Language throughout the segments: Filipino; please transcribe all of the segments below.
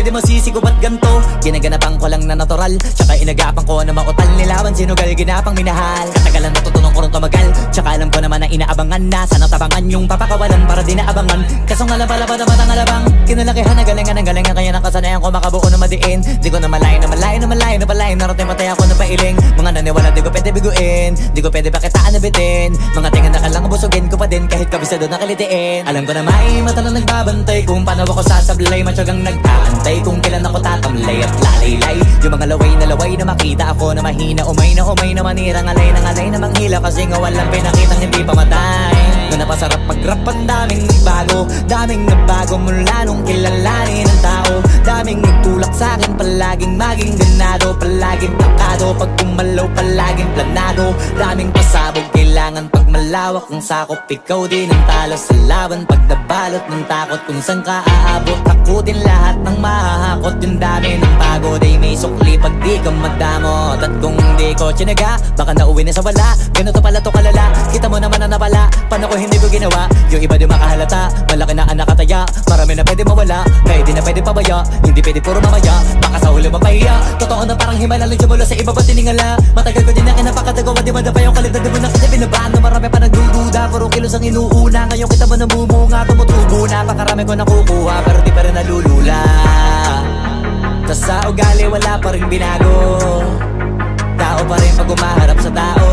pwede masisi ko ba't ganto? Ginaganapan ko lang na natural, tsaka inagapan ko na mautal. Nilawan sinugal, ginapang minahal. Katagalan natutunan ko rin tumagal, tsaka alam ko naman na inaabangan na. Sana tabangan yung papakawalan para di naabangan. Kaso nga lang pala pa naman ang alabang kinalakihan na galingan ng galingan. Kaya nakasanayan ko makabuo na madiin. Di ko na malayo na malayo na malayo na palayo. Narating matay ako na pailing. Mga naniwala di ko pwede biguin, di ko pwede pakitaan na bitin. Mga tingan na kalang busugin ko pa din kahit kabisado na kalitiin. Alam ko na may mata na nagbabantay kung paano ako sasablay. Matyagang nag-aantay kung kailan ako tatamlay at lalaylay. Yung mga laway na makita ako na mahina. Umay na manirang alay na manghila. Kasi nga walang pinakitang hindi pamatay. Na napasarap mag-rap ang daming nagbago mula nung kilalanin ang tao. Daming nagtulak sa'kin, palaging maging ganado. Palaging plakado, pag kumalaw palaging planado. Daming pasabog, kailangan pag malawak ang sakop. Ikaw din ang talo sa laban pag nabalot ng takot. Kung saan ka aabot, takutin lahat ng mahahakot. Yung dami ng pagod ay may sukli pag di ka madamot. At kung di ko tsinaga, baka nauwi na sa wala. Ganito pala to kalala, kita mo naman na napala. Paano ko hindi ko ginawa, yung iba di makahalata. Malaki na anak kataya, marami na pwede mawala. Kaya di na pwede pabaya, hindi pwede puro mamaya. Baka sa huli mapahiya, totoo na parang himala lang mula sa iba ba tiningala. Matagal ko din na kinapakatagawa, di madapa yung kalidad. Di mo na kita binabaan na marami pa nagdududa. Puro kilos ang inuuna, ngayon kita mo namumunga. Tumutubo na, pakarami ko nakukuha, pero di pa rin nalulula. Tas sa ugali wala pa rin binago. Tao pa rin pag umaharap sa tao.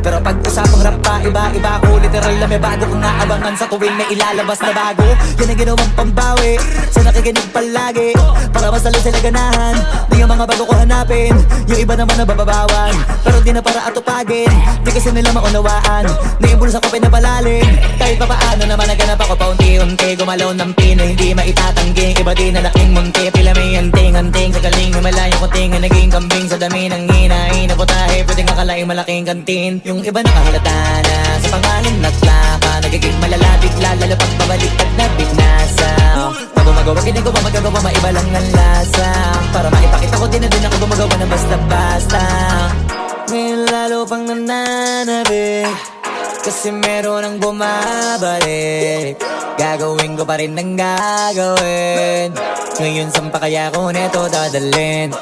Pero pag usapang rap pa, iba-iba ko. Literal na may bago kong naabangan sa tuwing may ilalabas na bago. Yan ang ginawang pambawi sa nakikinig palagi, para masalo sila ganahan. Di yung mga bago ko hanapin, yung iba naman nabababawan. Pero di na para atupagin, di kasi nila maunawaan. Naimbulsa ko pinapalalim, kahit pa paano naman naganap ako paunti-unti. Gumalaw ng pino, hindi maitatanggi. Iba di na laking munti, pila may anting-anting. Sa galing may malayong kuting, naging kambing sa dami ng hinahin. Naputahe, pwedeng akalaing malaking kantin. Yung iba nakahalata na sa pangalan at plaka. Nagiging malalapit lalo pag babaliktad na binasa. Pag gumagawa, ginagawa, magagawa, maiba lang ang lasa. Para maipakita ko din na din ako gumagawa na basta-basta. Ngayon lalo pang nananabik, kasi meron ang bumabalik. Gagawin ko pa rin ang gagawin. Ngayon saan pa kaya ko neto dadalhin?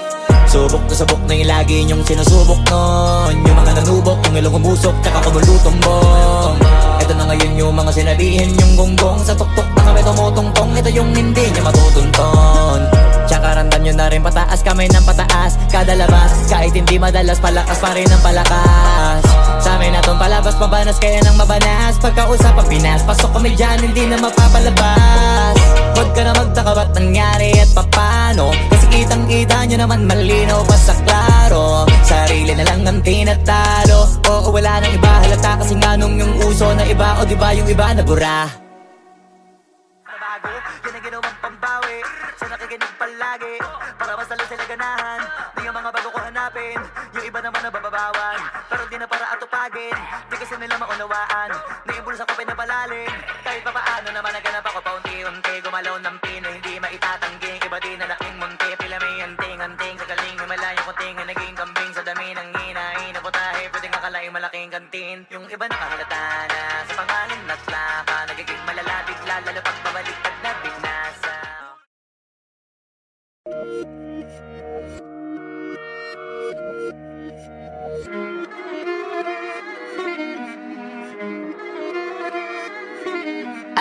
Subok na subok na yung lagi niyong sinusubok nun. Yung mga nanubok, yung ilong umusok, tsaka kumulutong bong. Ito na ngayon yung mga sinabihin yung gonggong. Sa tuktok na kami tumutungtong, ito yung hindi niya matutunton. Tsaka randan nyo na rin pataas, kamay ng pataas. Kada labas, kahit hindi madalas, palakas pa rin ang palakas. Sa amin na tong palabas, pabanas kaya nang mabanas. Pagkausap ang Pinas, pasok kami dyan, hindi na mapapalabas. Huwag ka na magtaka ba't nangyari at papano, kasi kitang-kita nyo naman malinaw pa sa klaro. Sarili na lang ang tinatalo, oo wala nang iba halata. Kasi nga nung yung uso na iba, o diba yung iba na bura. Nabago, yan ang ginawang pambawi sa nakikinig palagi, para masalo sila ganahan. Di yung mga bago ko hanapin, yung iba naman nabababawan. Pero di na para atupagin, di kasi nila maunawaan. Naimbulsa ko pinapalalim, kahit pa paano naman naganap ako paunti-unti. Gumalaw ng pino, hindi maitatanggi. Iba di na laking munti, pila may anting-anting. Sa galing may malayong kuting, naging kambing sa dami ng hinahin. Naputahe, pwedeng akalaing malaking kantin. Yung iba nakahalata na sa pangalan at plaka. Nagiging malalapit lalo pag babaliktad na binasa.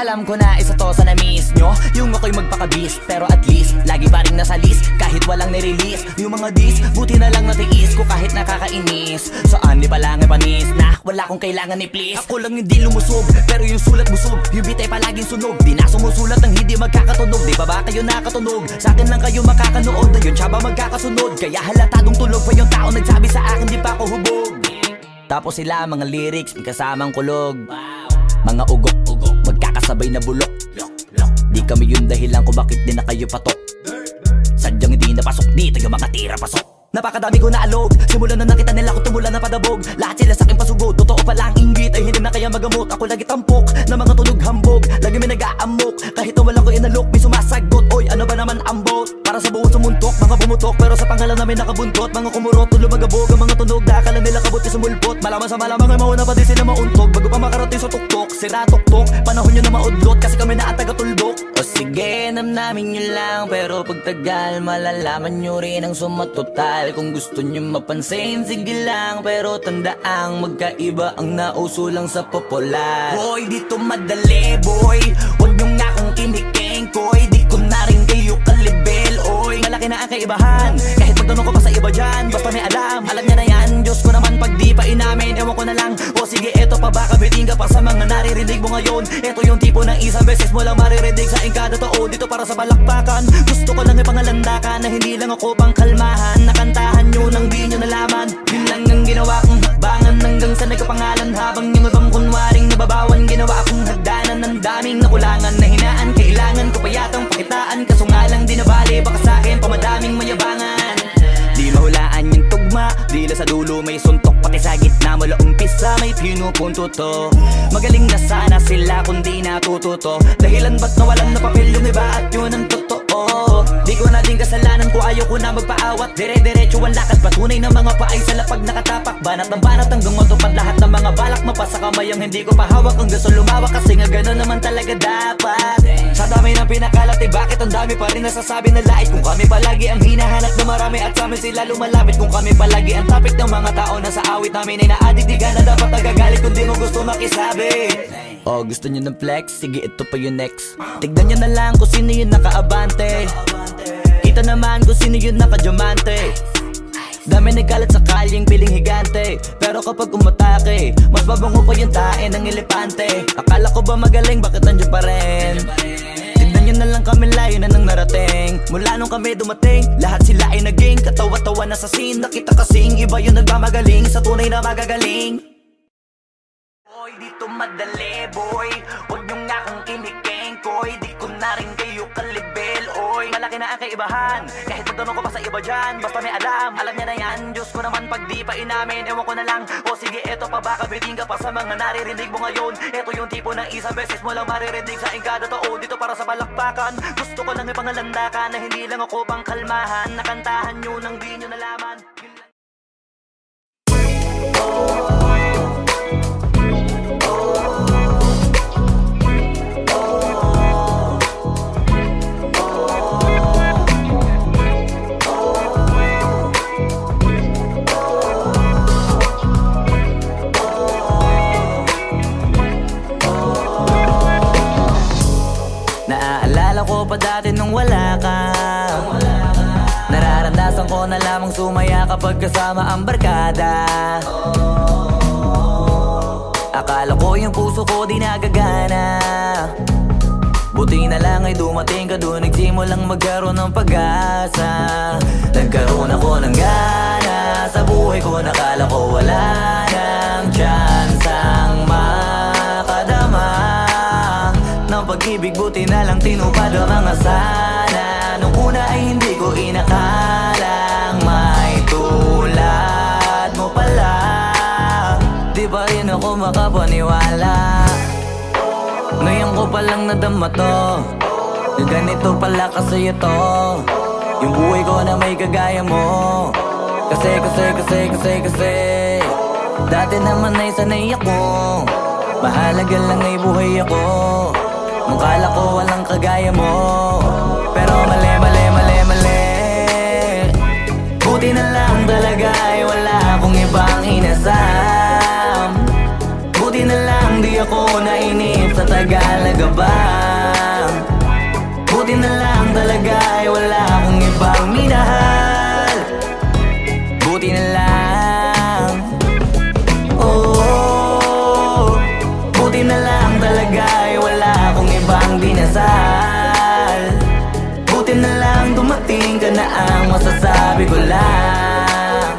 Alam ko na isa to sa na-miss nyo, yung ako'y magpakabis. Pero at least, lagi pa rin nasa list, kahit walang nirelease. Yung mga dis, buti na lang natiis ko kahit nakakainis. Saan di palang ipanis na wala kong kailangan ni please. Ako lang hindi lumusog, pero yung sulat busog. Yung bitay palaging sunog, di na sumusulat ng hindi magkakatunog. Di ba ba kayo nakatunog? Sa akin lang kayo makakanood, ayun siya ba magkakasunod? Kaya halatadong tulog pa yung tao nagsabi sa akin di pa ako hubog. Tapos sila mga lyrics, may kasamang kulog. Mga ugok-ugok, magkakasabay na bulok. Di kami yung dahilan kung bakit di na kayo patok. Sadyang hindi napasok dito yung mga tira pasok. Napakadami ko na alog, simulan na nakita nila ko tumula na padabog. Lahat sila sa'kin pasugod, totoo pala ang inggit ay hindi na kaya magamot. Ako lagi tampok, na mga tunog hambog. Lagi may nag-aamok, kahit na wala ko inalok, may sumasagot. Oy, ano ba naman ang boat? Para para sa buong sumuntok. Mga bumutok pero sa pangalan namin nakabuntot. Mga kumurot, lumagabog ang mga tunog. Nakakala nila kabuti sumulpot. Malaman sa malamang ay mauna pa din sila mauntog. Bago pa makarating sa tuktok, sira tuktok. Panahon nyo na maudlot kasi kami na at taga-tuldok. O sige, namnamin nyo lang, pero pagtagal malalaman nyo rin ang sumatotal. Kung gusto nyo mapansin, sige lang, pero tandaang magkaiba ang nauso lang sa popular. Boy, dito madali, boy, huwag nyo nga akong kinikengkoy. Di ko na rin kayo kalibel, oy. Malaki na ang kaibahan, kahit magtanong ko pa sa iba dyan. Basta may alam niya na yan. Diyos ko naman pag di pa inamin, ewan ko na lang. O sige, eto pa ba, kabiting ka pa sa mga naririnig mo ngayon. Eto yung tipo ng isang beses mo lang maririnig sa kada taon. Dito para sa balakbakan, gusto ko lang ipangalandakan na hindi lang ako pang kalmahan. Nakantahan nyo nang di nyo nalaman. Yun lang ang ginawa kong hakbangan hanggang sa nagkapangalan. Habang yung ibang kunwaring nababawan, ginawa akong hagdanan ng daming nakulangan na hinaan. Kailangan ko pa yatang pakitaan, kaso nga lang di nabali. Baka sa'kin pamadaming mayabangan. Di mahulaan yung tugma, dila sa dulo may suntok. Pati sa gitna mula umpisa may pinupunto to. Magaling na sana sila kung di natututo. Dahilan ba't nawalan na papel yung iba at yun ang totoo. Di ko na din kasalanan ko, ayaw ko na magpaawat. Dire-diretso ang lakad, patunay ng mga paay sa lapag nakatapak. Banat ng banat hanggang matupad lahat ng mga balak. Mapasa kamay ang hindi ko pahawak hanggang sa lumawak. Kasi nga gano'n naman talaga dapat. Sa dami ng pinakalat, bakit ang dami pa rin nasasabi na lait. Kung kami palagi ang hinahanap na marami at sa amin sila lumalapit. Kung kami palagi ang topic ng mga tao na sa awit namin ay na-addict. Di ka na dapat nagagalit kung di mo gusto makisabi. Oh, gusto nyo ng flex? Sige, ito pa yung next. Tignan nyo na lang kung sino yung nakaabante. Kita naman kung sino yung nakadiamante. Dami nagkalat sa kalyeng piling higante. Pero kapag umatake, mas babango pa yung tae ng elepante. Akala ko ba magaling, bakit nandiyan pa rin? Tignan nyo na lang kami, layo na nang narating. Mula nung kami dumating, lahat sila ay naging katawa-tawa na sa scene. Nakita kasing iba yung nagmamagaling sa tunay na magagaling. Boy, dito madali, boy, huwag nyo nga akong kinikengkoy. Di ko na rin kayo kalibel, oy. Malaki na ang kaibahan, kahit magtanong ko pa sa iba dyan. Basta may alam niya na yan. Diyos ko naman pag di pa inamin, ewan ko na lang. O sige, eto pa ba, kabiting ka pa sa mga naririnig mo ngayon. Eto yung tipo ng isang beses mo lang maririnig sa kada taon. Dito para sa balakbakan, gusto ko lang ipangalandakan na hindi lang ako pang kalmahan. Nakantahan nyo nang di nyo nalaman. Naaalala ko pa dati nung wala ka. Nararanasan ko na lamang sumaya kapag kasama ang barkada. Akala ko yung puso ko di nagagana. Buti na lang ay dumating ka doon, nagsimulang magkaroon ng pag-asa. Nagkaroon ako ng gana sa buhay ko, nakala ko wala nang tsansang makadama ng pag-ibig. Buti na lang tinupad ang mga sana. Nung una ay hindi ko inakalang may tulad mo pala. Di ba rin ako makapaniwala? Ngayon ko palang nadama to, na ganito pala kasi ito yung buhay ko na may kagaya mo. Kasi dati naman ay sanay ako, mahalaga lang ay buhay ako. Nung kala ko walang kagaya mo, pero mali. Buti na lang talaga ay wala akong ibang inasam. Buti na lang di ako nainip sa Tagalaga ba. Buti na lang talaga ay wala akong ibang minahal. Buti na lang. Oh, buti na lang talaga ay wala akong ibang dinasal. Buti na lang dumating ka na ang masasabi ko lang.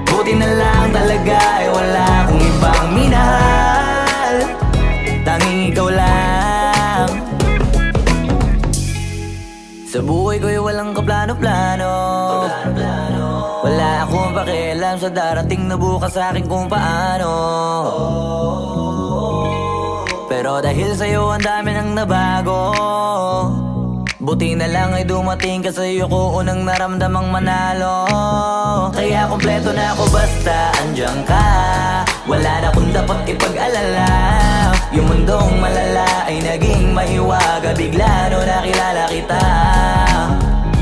Buti na lang talaga ay wala akong ibang minahal. Tanging ikaw lang. Sa buhay ko'y walang kaplano-plano. Wala akong pakialam sa darating na bukas sa akin kung paano. Pero dahil sa'yo ang dami nang nabago. Buti na lang ay dumating ka sa'yo ko unang naramdamang manalo. Kaya kompleto na ako basta andyan ka. Wala na kung dapat ipag-alala. Yung mundong malala ay naging mahiwaga bigla no nakilala kita.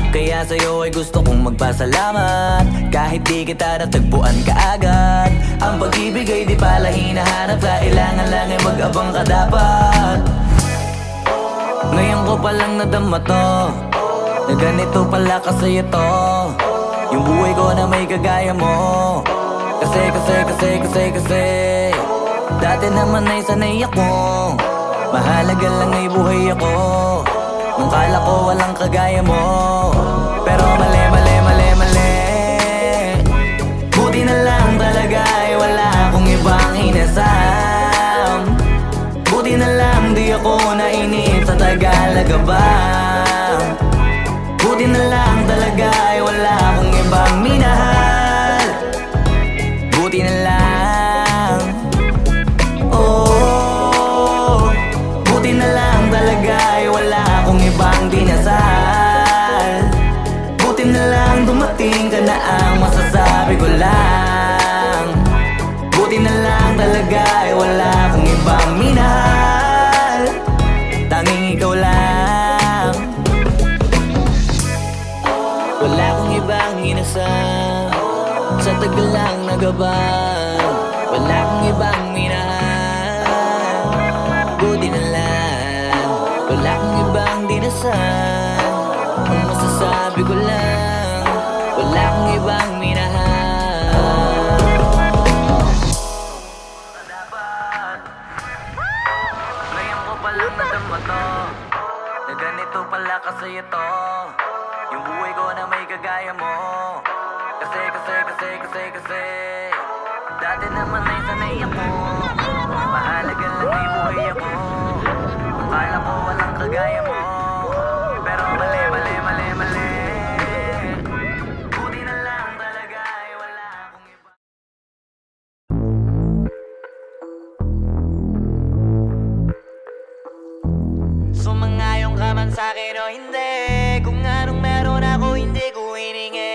Kaya sa'yo ay gusto kong magpasalamat. Kahit di kita natagpuan kaagad. Ang pag-ibig ay di pala hinahanap. Kailangan lang ay mag-abang ka dapat. Ngayon ko palang nadama to, na ganito pala kasi ito. Yung buhay ko na may kagaya mo. Kasi dati naman ay sanay ako. Mahalaga lang ay buhay ako. Nung kala ko walang kagaya mo. Pero mali. Buti na lang talaga ay wala akong ibang inasam. Buti na lang di ako nainip sa Tagalaga ba. Buti na lang talaga ay wala akong ibang minahal. Buti na lang. Oh, buti na lang talaga ay wala akong ibang dinasal. Buti na lang dumating ka na ang masasabi ko lang. Buti na lang talaga ay wala akong ibang minahal. Tanging ikaw lang. Wala akong ibang inasal. Sa tagal lang nagabang. Wala akong ibang minahal. Buti na lang. Wala akong ibang dinasal. Ang masasabi ko lang, wala akong ibang minahal. Ngayon ko palang nadama to, na ganito pala kasi ito. Yung buhay ko na may kagaya mo. Kasi dati naman ay sanay ako. Mahalaga lang ay buhay ako. Akala ko walang kagaya mo. Pero mali. Buti na lang talaga ay wala akong iba. Sumangayong ka man sa'kin o hindi. Kung anong meron ako hindi ko hiningi.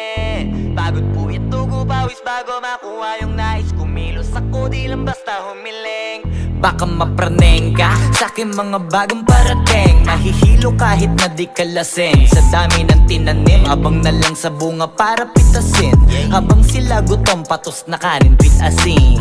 Pagod po itugo pawis bago makuha yung nais. Kumilos ako di lang basta humiling. Baka mapraneng ka sa'kin mga bagong parating. Mahihilo kahit na di ka lasing. Sa dami ng tinanim abang na lang sa bunga para pitasin. Habang sila gutom patos na kanin pitasin.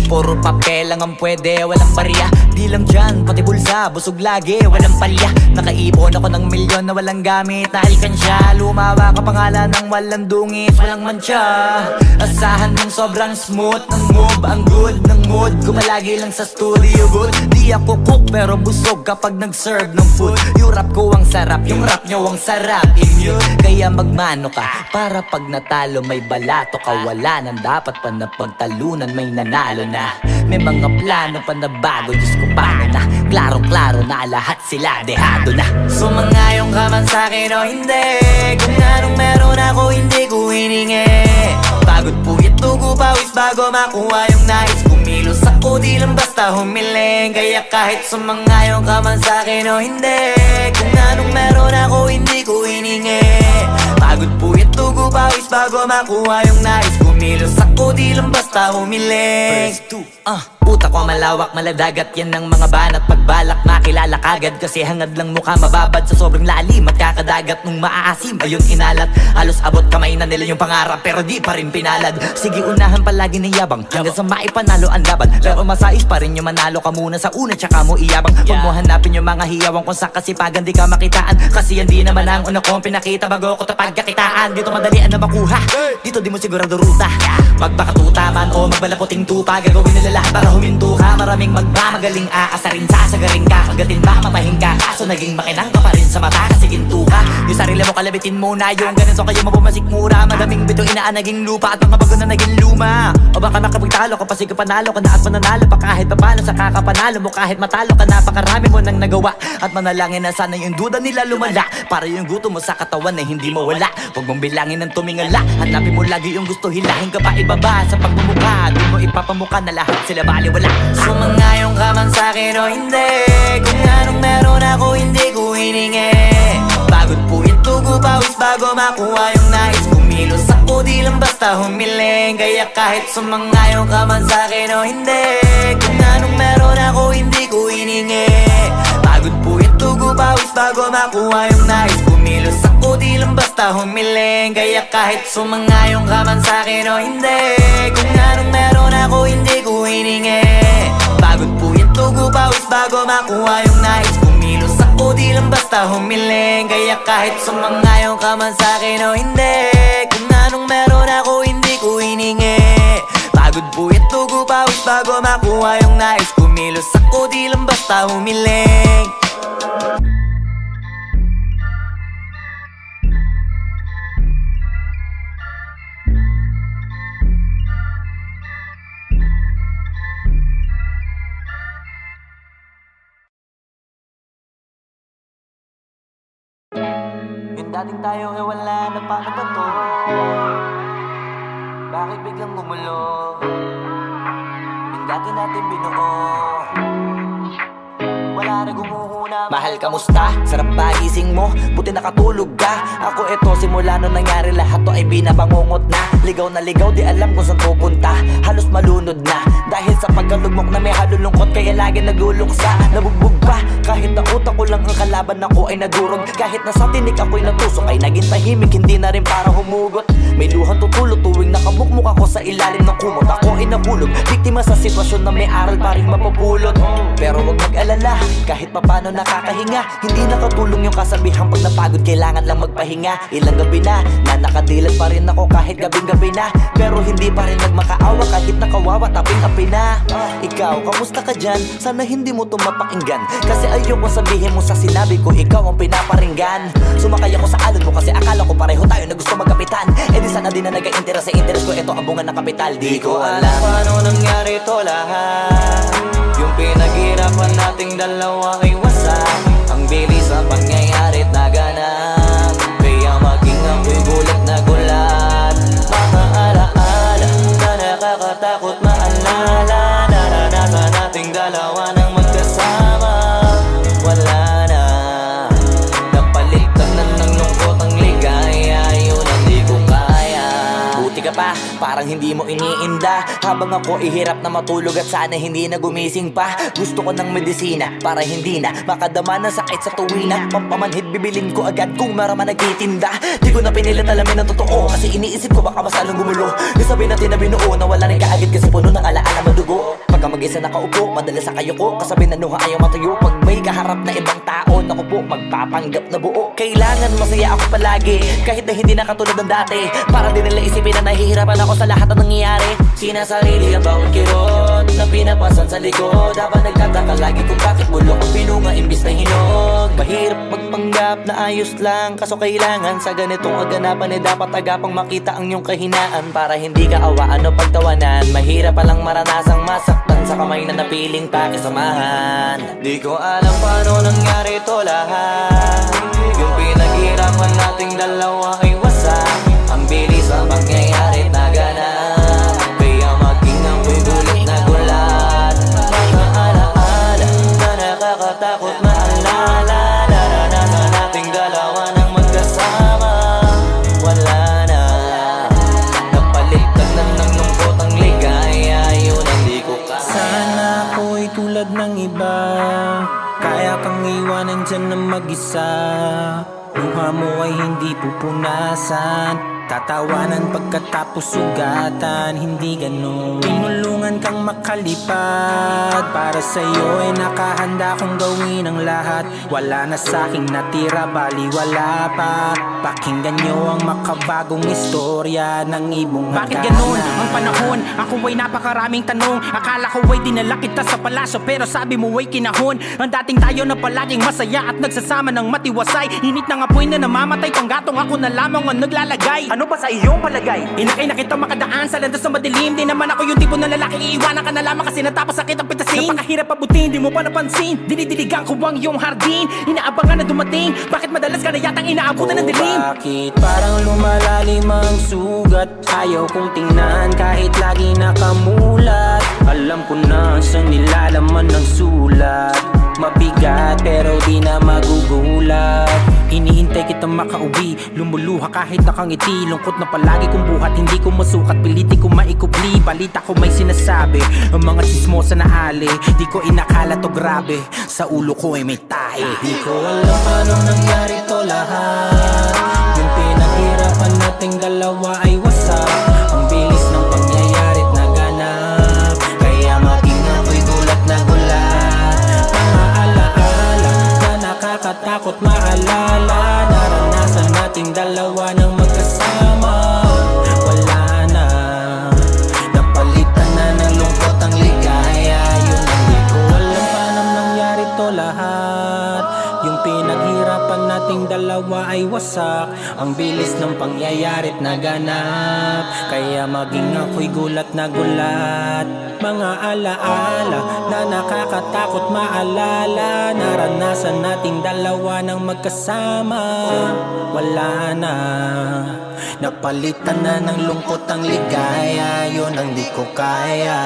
Puro papel lang ang pwede, walang barya. Di lang dyan, pati bulsa, busog lagi, walang palya. Nakaipon ako ng milyon na walang gamit na alkansya. Lumawa ka pangalan ng walang dungis, walang mancha. Asahan mong sobrang smooth ng move. Ang good ng mood, gumalagi lang sa studio good. Di ako cook pero busog kapag nag-serve ng food. Yung rap ko ang sarap, yung rap nyo ang sarap. Immune, kaya magmano ka para pag natalo may balato ka. Wala nang dapat pa na pagtalunan, may nanalo na. May mga plano pa na bago, Diyos ko paano na. Klarong-klaro na lahat sila dehado na. Sumangayong ka man sa'kin o hindi. Kung anong meron ako hindi ko hiningi. Pagod po itugo pawis bago makuha yung nais. Kumilos ako di lang basta humiling. Kaya kahit sumangayong ka man sa'kin o hindi. Kung anong meron ako hindi ko hiningi. Pagod po itugo pawis bago makuha yung nais. Kumilos ako di lang basta humiling. Utak ko malawak, maladagat yan ng mga banat. Pagbalak makilala kagad kasi hangad lang mukha mababad sa sobrang lalim at kakadagat nung maaasim. Ayun inalat, halos abot kamay na nila yung pangarap pero di pa rin pinalad. Sige unahan palagi ng yabang hanggang sa maipanalo ang laban. Pero masais pa rin yung manalo ka muna sa una tsaka mo iyabang. Huwag mo hanapin yung mga hiyawang kung sa kasipagan di ka makitaan. Kasi yan di naman ang una kong pinakita bago ko tapagkakitaan. Dito madalian na makuha, dito di mo sigurado ruta. Magpakatuta man o magbalaputing tupa, gagawin nila lahat para huminto ka. Maraming magmamagaling aasarin, sasagarin ka. Kagatin ba matahin ka, kaso naging makinang ka pa rin sa mata kasi ginto ka. Yung sarili mo kalabitin muna, yung ganito kayo mapumasik mura. Madaming bito inaan naging lupa at mga bago na naging luma. O baka makapagtalo ka pa sige panalo ka na at mananalo pa kahit papano sa kakapanalo mo. Kahit matalo ka napakarami mo nang nagawa at manalangin na sana yung duda nila lumala. Para yung gutom mo sa katawan na hindi mawala. Huwag mong bilangin ng tumingala, hanapin mo lagi yung gusto. Hilahin ka pa ibaba sa pagmumukha, di mo ipapamuka na lahat sila baliwala. Sumangayong ka man sa'kin o hindi. Kung anong meron ako hindi ko hiningi. Pagod bago makuha yung nais. Kumilos ako di lang basta humiling, kaya kahit sumangayon ka man sa'kin o hindi, kung anong meron ako hindi ko hiningi. Pagod puyat tugo pawis bago makuha yung nais. Kumilos ako di lang basta humiling, kaya kahit sumangayon ka man sa'kin o hindi, kung anong meron ako hindi ko hiningi. Pagod puyat tugo pawis bago makuha yung nais. Kumilos ako di lang basta humiling, kaya kahit sumangayon ka man sa'kin o hindi, kung anong meron ako hindi ko hiningi. Pagod puyat tugo pawis bago makuha yung nais. Kumilos ako di lang basta humiling. Yung dating tayo wala na, paano ba to? Bakit biglang gumulo? Yung dati natin binuo, wala na gumuhuna. Mahal, kamusta? Sarap ba gising mo? Buti nakatulog ka. Ako eto, simula nung nangyari lahat to ay binabangungot na. Ligaw na ligaw, di alam kung saan pupunta. Halos malunod na dahil sa pagkalugmok na may halulungkot, kaya lagi nagluluksa. Nabugbog pa, kahit na utak ko lang ang kalaban, ako ay nagurog. Kahit na sa tinik ako'y natusok, ay naging tahimik, hindi na rin para humugot. May luhang tutulo tuwing nakabukmuk ako sa ilalim ng kumot. Ako ay nahulog, biktima sa sitwasyon na may aral pa rin mapupulot. Pero wag mag-alala, kahit papano nakakahinga. Hindi nakatulong yung kasabihang pag napagod kailangan lang magpahinga. Ilang gabi na nakadilat pa rin ako kahit gabing-gabi na, pero hindi pa rin nagmakaawa kahit nakawawa taping-api na. Ikaw, kamusta ka dyan? Sana hindi mo to mapakinggan, kasi ayoko sabihin mo sa sinabi ko ikaw ang pinaparinggan. Sumakay ako sa alon mo kasi akala ko pareho tayo na gusto magkapitan. Eh di sana din na nag-interes sa interes ko, ito ang bunga ng kapital. Di ko alam paano nangyari to lahat. Yung pinaghirapan nating dalawa ay wasak. Ang bilis ang pangyayari't naganap, kaya maging ako'y gulat na gulat. Mga alaala na nakakatakot maalala, naranasan nating dalawa nang magkasama. Wala na, napalitan na ng lungkot ang ligaya, yun ang di ko kaya. Buti ka pa, parang hindi mo iniinda, habang ako ihirap na matulog at sana hindi na gumising pa. Gusto ko ng medisina para hindi na makadama ng sakit sa tuwina. Pampamanhid bibilin ko agad kung maraman nagtitinda. Di ko na pinilit alamin ang totoo, kasi iniisip ko baka mas lalong gumulo. Nasabi natin na binuo na wala rin kaagad, kasi puno ng alaala madugo. Pagka mag-isa nakaupo, madalas sa kayo ko, kasabi na nuha ayaw matuyo. Pag may kaharap na ibang tao, naku po, magpapanggap na buo. Kailangan masaya ako palagi, kahit na hindi na katulad ng dati, para din nila isipin na nahihirapan ako sa lahat ng nangyayari. Sinasarili ang bawat kirot na pinapasan sa likod, habang nagtataka lagi kung bakit bulok ang pinunga imbis na hinog. Mahirap magpanggap na ayos lang, kaso kailangan sa ganitong kaganapan eh dapat agapang makita ang iyong kahinaan, para hindi ka awaan o pagtawanan. Mahirap palang maranasang masaktan sa kamay na napiling pakisamahan. Di ko alam paano nangyari to lahat. Yung pinaghirapan nating dalawa ay wasak. Ang bilis ang pangyayari naganap, kaya maging ako'y gulat na gulat. Mga alaala na nakakatakot maalala, naranasan nating dalawa nang magkasama. Wala na, napalitan na ng lungkot ang ligaya, yun ang di ko kaya. Sana ako'y tulad ng iba, kaya kang iwanan dyan na mag-isa. Luha mo ay hindi pupunasan, tatawanan pagkatapos sugatan, hindi ganon. Tinulungan kang makalipad, para sa'yo ay nakahanda kong gawin ang lahat. Wala na sa'king natira, bali wala pa. Pakinggan nyo ang makabagong istorya ng ibong hagana. Bakit ganon ang panahon? Ako ay napakaraming tanong. Akala ko ay dinala kita sa palasyo, pero sabi mo ay kinahon. Ang dating tayo na palaging masaya at nagsasama ng matiwasay. Init ng apoy na namamatay, panggatong ako na lamang ang naglalagay. Ano ba sa iyong palagay? Inakay na kita makadaan sa landas na madilim. Di naman ako yung tipo ng lalaki, iiwanan ka na lamang kasi natapos sakit ang pitasin. Napakahirap pabutin, di mo pa napansin. Dinidiligan ko ang iyong hardin, inaabangan na dumating. Bakit madalas ka na yatang inaabutan ng dilim? Bakit parang lumalalim ang sugat? Ayaw kong tingnan kahit lagi nakamulat. Alam ko na sa nilalaman ng sulat. Mabigat pero di na magugulat. Hinihintay kitang makauwi, lumuluha kahit nakangiti. Lungkot na palagi kong buhat, hindi ko masukat, pilitin ko maikubli. Balita ko may sinasabi, ang mga chismosa na ali. Di ko inakala to grabe, sa ulo ko ay may tahi. Di ko alam paano nangyari to lahat. Yung pinaghirapan nating dalawa ay wasak. Ang bilis ng pangyayari't naganap, kaya maging ako'y gulat na gulat. Mga alaala na nakakatakot maalala. Naranasan nating dalawa ng magkasama. Wala na, napalitan na ng lungkot ang ligaya. Yun ang di ko alam paano nangyari to lahat. Yung pinaghirapan nating dalawa ay wasak. Ang bilis ng pangyayari't naganap, kaya maging ako'y gulat na gulat. Mga alaala na nakakatakot maalala. Naranasan nating dalawa ng magkasama. Wala na, napalitan na ng lungkot ang ligaya. Yun ang di ko kaya.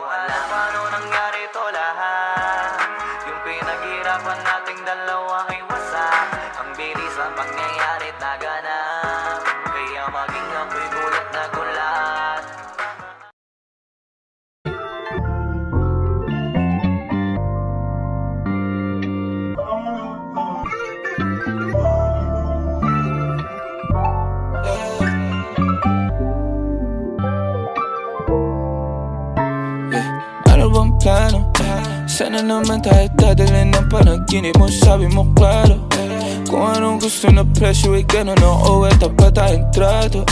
Alam paano nangyari to lahat. Yung pinaghirapan nating dalawa ay wasak. Ang bilis ang pangyayari't naganap, kaya maging ako'y gulat na gulat. Ano bang plano? Sana naman tayo dadalhin ng panaginip mo. Sabi mo klaro, kung anong gusto na presyo ay ganun. Oo, tapat tayong trato.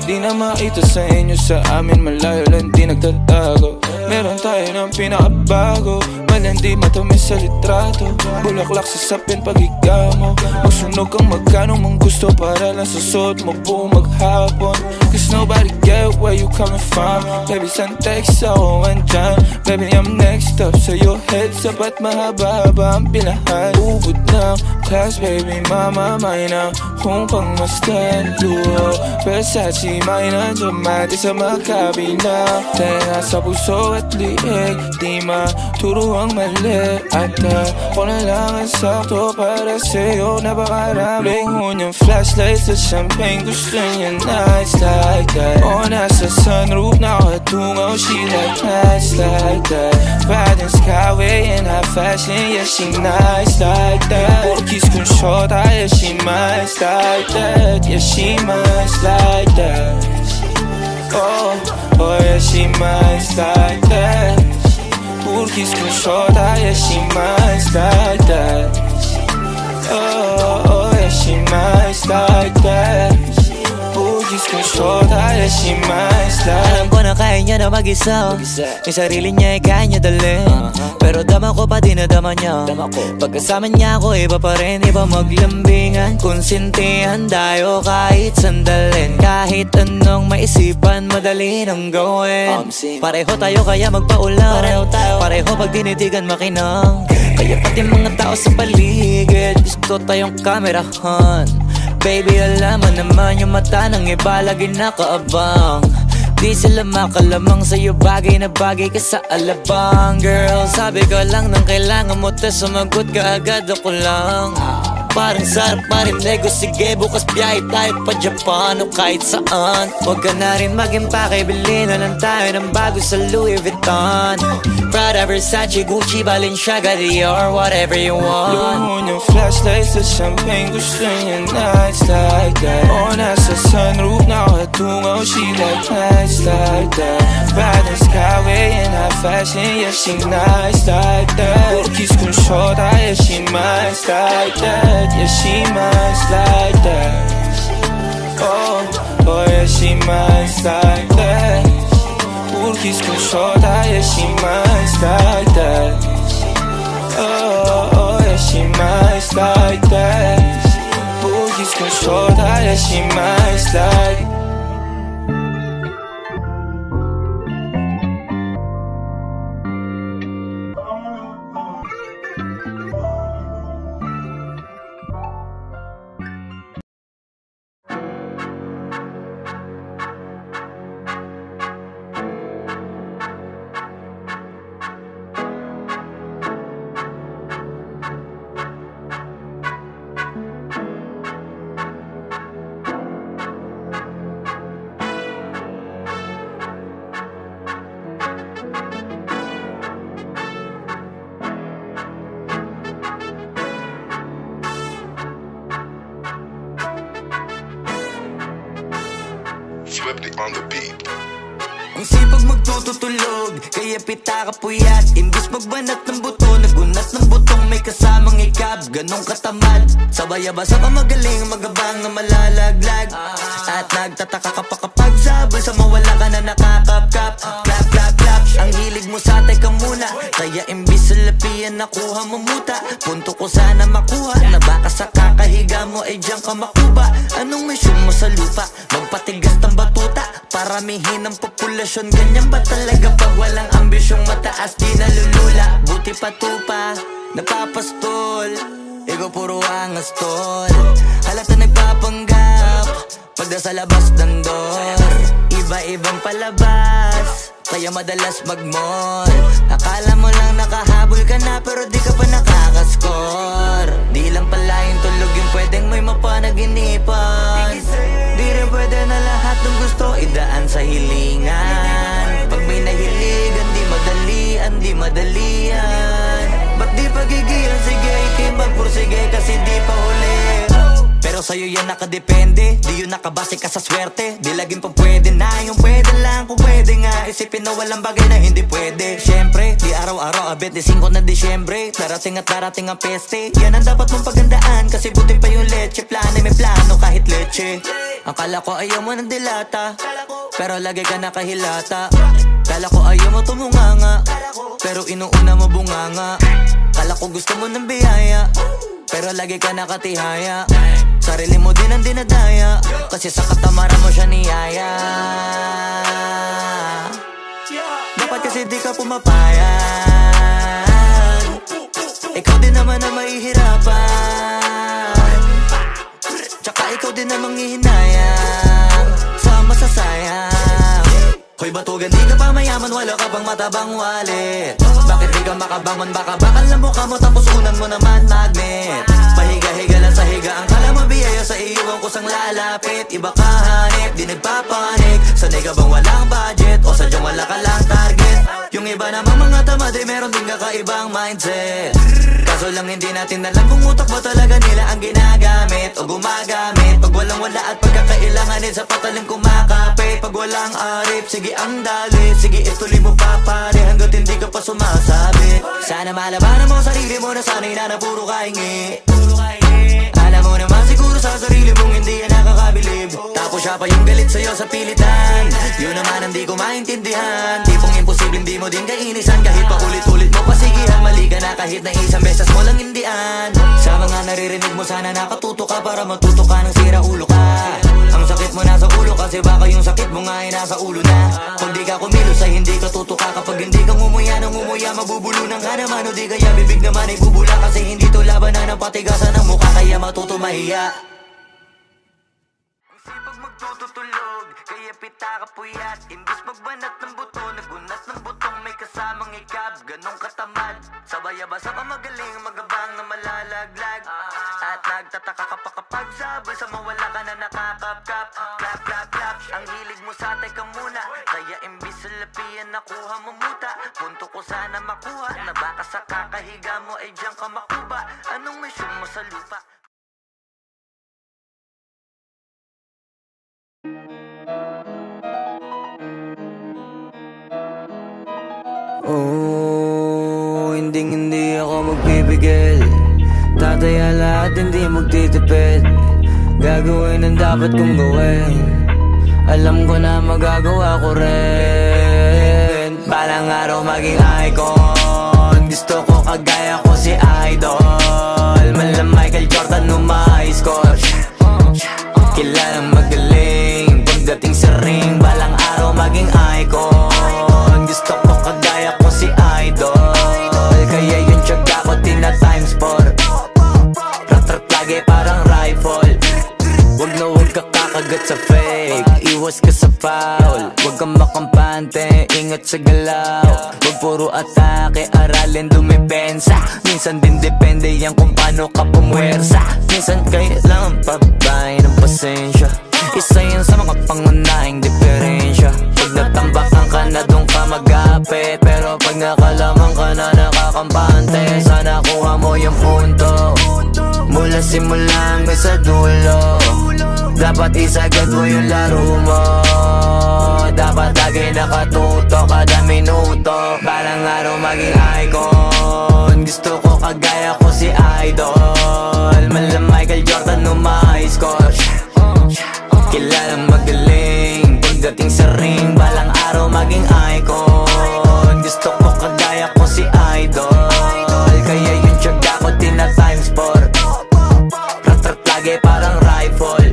Di na makita sa inyo, sa amin malayo lang di nagtatago. Meron tayo ng pinakabago, malandi matamis sa litrato. Bulaklak sa sapin pag ikaw mo. Magsunog kang magkano mong gusto para lang sa suot mo buong maghapon. Cause nobody get where you coming from. Baby, send text ako andyan. Baby, I'm next up sa your head. Sapat mahaba-haba ang pilahan. Ubod ng class, baby, mama, may na kung pang mastan. Luho, Versace, may na dramatic sa magkabila. Tenga sa puso at liig, di maturo ang mali. At ako na lang ang sakto para sa'yo. Napakarami yung flashlight sa champagne. Gusto niya nights like that. O nasa sunroof, nakatungaw. She like nights like that. Bad in skyway and high fashion. Yeah, she nice like that. Porkis kung shota, yeah, she nice like that. Yeah, she nice like that. Oh, oh yeah, she nice like that. Porkis kung shota, yeah, she nice like that. Oh, oh yeah, she nice like that. Porkis kung shota, yeah, she nice like that. Alam ko na kaya niya na mag-isa. Yung sarili niya ay kaya niya dalhin. Pero dama ko pa dinadama niya. Pagkasama niya ako iba pa rin. Iba maglambingan, konsintihan tayo kahit sandalin. Kahit anong maisipan, madali nang gawin. Pareho tayo kaya magpaulan. Pareho pag tinitigan makinang. Kaya pati mga tao sa paligid gusto tayong kamerahan. Baby, alam mo naman yung mata ng iba lagi nakaabang. Di sila makalamang sa'yo, bagay na bagay ka sa alabang. Girl, sabi ko lang nang kailangan mo, tas sumagot ka agad, ako lang. Parang sarap marinig ko, sige bukas biyahe tayo pa Japan o kahit saan. Huwag ka na rin mag-impake, bili na lang tayo ng bago sa Louis Vuitton. Prada, Versace, Gucci, Balenciaga, Dior, whatever you want. Luhon yung flashlight sa champagne, gusto niya nights like that. O nasa sunroof, nakatungaw, she like nights like that. Bad in skyway and high fashion, yeah, she nice like that. Porkis kung shota, yeah, she nice like that. Yeah, she nice like that. Oh, oh yeah, she nice like that. Porkis kung shota, yeah, she nice like that. Oh, oh yeah, she nice like that. Porkis kung shota, yeah, she nice like. Swifty on the beat. Ang sipag magtututulog, kaya pita ka puyat. Imbis magbanat ng buto, nagunat ng butong may kasamang ikab. Ganong katamad, sabay-abasa ka magaling, magabang na malalaglag. At nagtataka ka pa kapag sabay sa mawala ka na nakakapkap. Clap, clap, clap, ang hilig mo sa teka muna. Kaya imbis sa lapian nakuha mo muta. Punto ko sana makuha, na baka sa kakahiga mo ay diyan ka makuba. Anong mission mo sa lupa? Magpatigas ng batuta, paramihin ang populasyon. Ganyan ba talaga pag walang ambisyong mataas di nalulula? Buti pa tupa, napapastol, ikaw puro angas tol. Halata nagpapanggap, pagda sa labas ng door. Iba-ibang palabas, kaya madalas mag-mall. Akala mo lang nakahabol ka na, pero di ka pa nakakascore. Di lang pala yung tulog yung pwedeng may mapanaginipan. Di rin pwede na lahat ng gusto idaan sa hilingan. Pag may nahiligan, di madalian. Ba't di pagigilan? Sige, ikay magpursige kasi di pa huli. Pero sa'yo yan nakadepende, di yun nakabase ka sa swerte. Di laging pa pwede na, yung pwede lang kung pwede nga. Isipin na walang bagay na hindi pwede. Siyempre, di araw-araw, 25 na Disyembre. Darating at darating ang peste, yan ang dapat mong pagandaan. Kasi buti pa yung leche, plano may plano kahit leche. Akala ko ayaw mo ng dilata, pero lagi ka nakahilata. Kala ko ayaw mo tumunganga, pero inuuna mo bunganga. Kala ko gusto mo ng biyaya, pero lagi ka nakatihaya. Sarili mo din ang dinadaya, kasi sa katamaran mo siya niyaya. Dapat kasi di ka pumapayag, ikaw din naman na mahihirapan. Tsaka ikaw din namang hihinayang sa masasayang. Hoy batugan, di ka pa mayaman, wala ka bang matabang wallet? Bakit di ka makabangon? Baka bakal na mukha mo tapos unan mo naman magnet. Pahiga-higa lang sa higa, ang kala mabiyaya sa iyo ang kusang lalapit. Iba ka hanip, di nagpapanik. Sanay ka bang walang budget o sadyang wala ka lang target? Yung iba namang mga tamad ay meron din kakaibang mindset. Kaso lang hindi natin alam kung utak ba talaga nila ang ginagamit o gumagamit. Pag walang wala at pagkakailanganin sa patalim kumakapit. Pag walang arip, sige ang dali, sige ituloy mo pa pare hanggat hindi ka pa sumasabi. Sana malabanan mo sarili mo na sanay na puro kahingi. Alam mo naman siguro sa sarili mong hindi yan nakakabilib. Tapos siya pa yung galit sa'yo sa pilitan. Yun naman ang di ko maintindihan. Tipong imposible hindi mo din kainisan. Kahit pa ulit-ulit mo pasigihan, mali ka na kahit na isang beses mo lang hindian. Sa mga naririnig mo sana nakatuto ka para matuto ka ng sira ulo ka. Ang sakit mo nasa ulo kasi baka yung sakit mo nga ay nasa ulo na. Pag di ka kumilos ay hindi ka tutuka. Kapag hindi ka ngumuya ng ngumuya, mabubulunan ka naman. O di kaya bibig naman ay bubula. Kasi hindi to labanan ng patigasan ng mukha, kaya matuto mahiya. Ang sipag magtututulog, kaya pita ka puyat. Imbis magbanat ng buto, nagunat ng butong may kasamang ikab. Ganong katamad, sabay-abasa ka magaling, magabang na malalaglag. At nagtataka ka pa kapag sabay sa mawala ka na nakakapkap. Clap, clap, clap, ang hilig mo sa teka muna. Kaya imbis sa lapian nakuha mo muta. Punto ko sana makuha, na baka sa kakahiga mo ay diyan ka makuba. Anong mission mo sa lupa? Oh, hindi ako magpipigil. Tataya lahat, hindi magtitipid. Gagawin ang dapat kong gawin. Alam ko na magagawa ko rin. Balang araw maging icon. Gusto ko kagaya ko si Idol. Malam Michael Jordan score. Kilalang magaling pagdating sa ring. Balang araw maging icon. Gusto ko kagaya ko si Idol. Kaya yung tiyaga ko tina-times 4. Rat-rat lagi parang rifle. Wag na wag ka kakagat sa fake. Iwas ka sa foul. Wag kang makampante, ingat sa galaw. Wag puro atake, aralin dumipensa. Minsan din depende yan kung paano ka pumwersa. Minsan kailangan pabay ng pasensya. Isa yan sa mga pangunahing diferensya. Pag natambakan ka na doon ka mag-apit. Pero pag nakalaman ka na nakakampante, sana kuha mo yung punto mula simula hanggang sa dulo. Dapat isagad mo yung laro mo. Dapat lagi nakatuto kada minuto. Balang araw maging icon. Gusto ko kagaya ko si Idol. Mala Michael Jordan no ma-high score. Kilalang magaling pagdating sa ring. Balang araw maging icon. Gusto ko kagaya ko si Idol. Kaya yung tiyaga ko tina times 4. Rat-rat lagi parang rifle.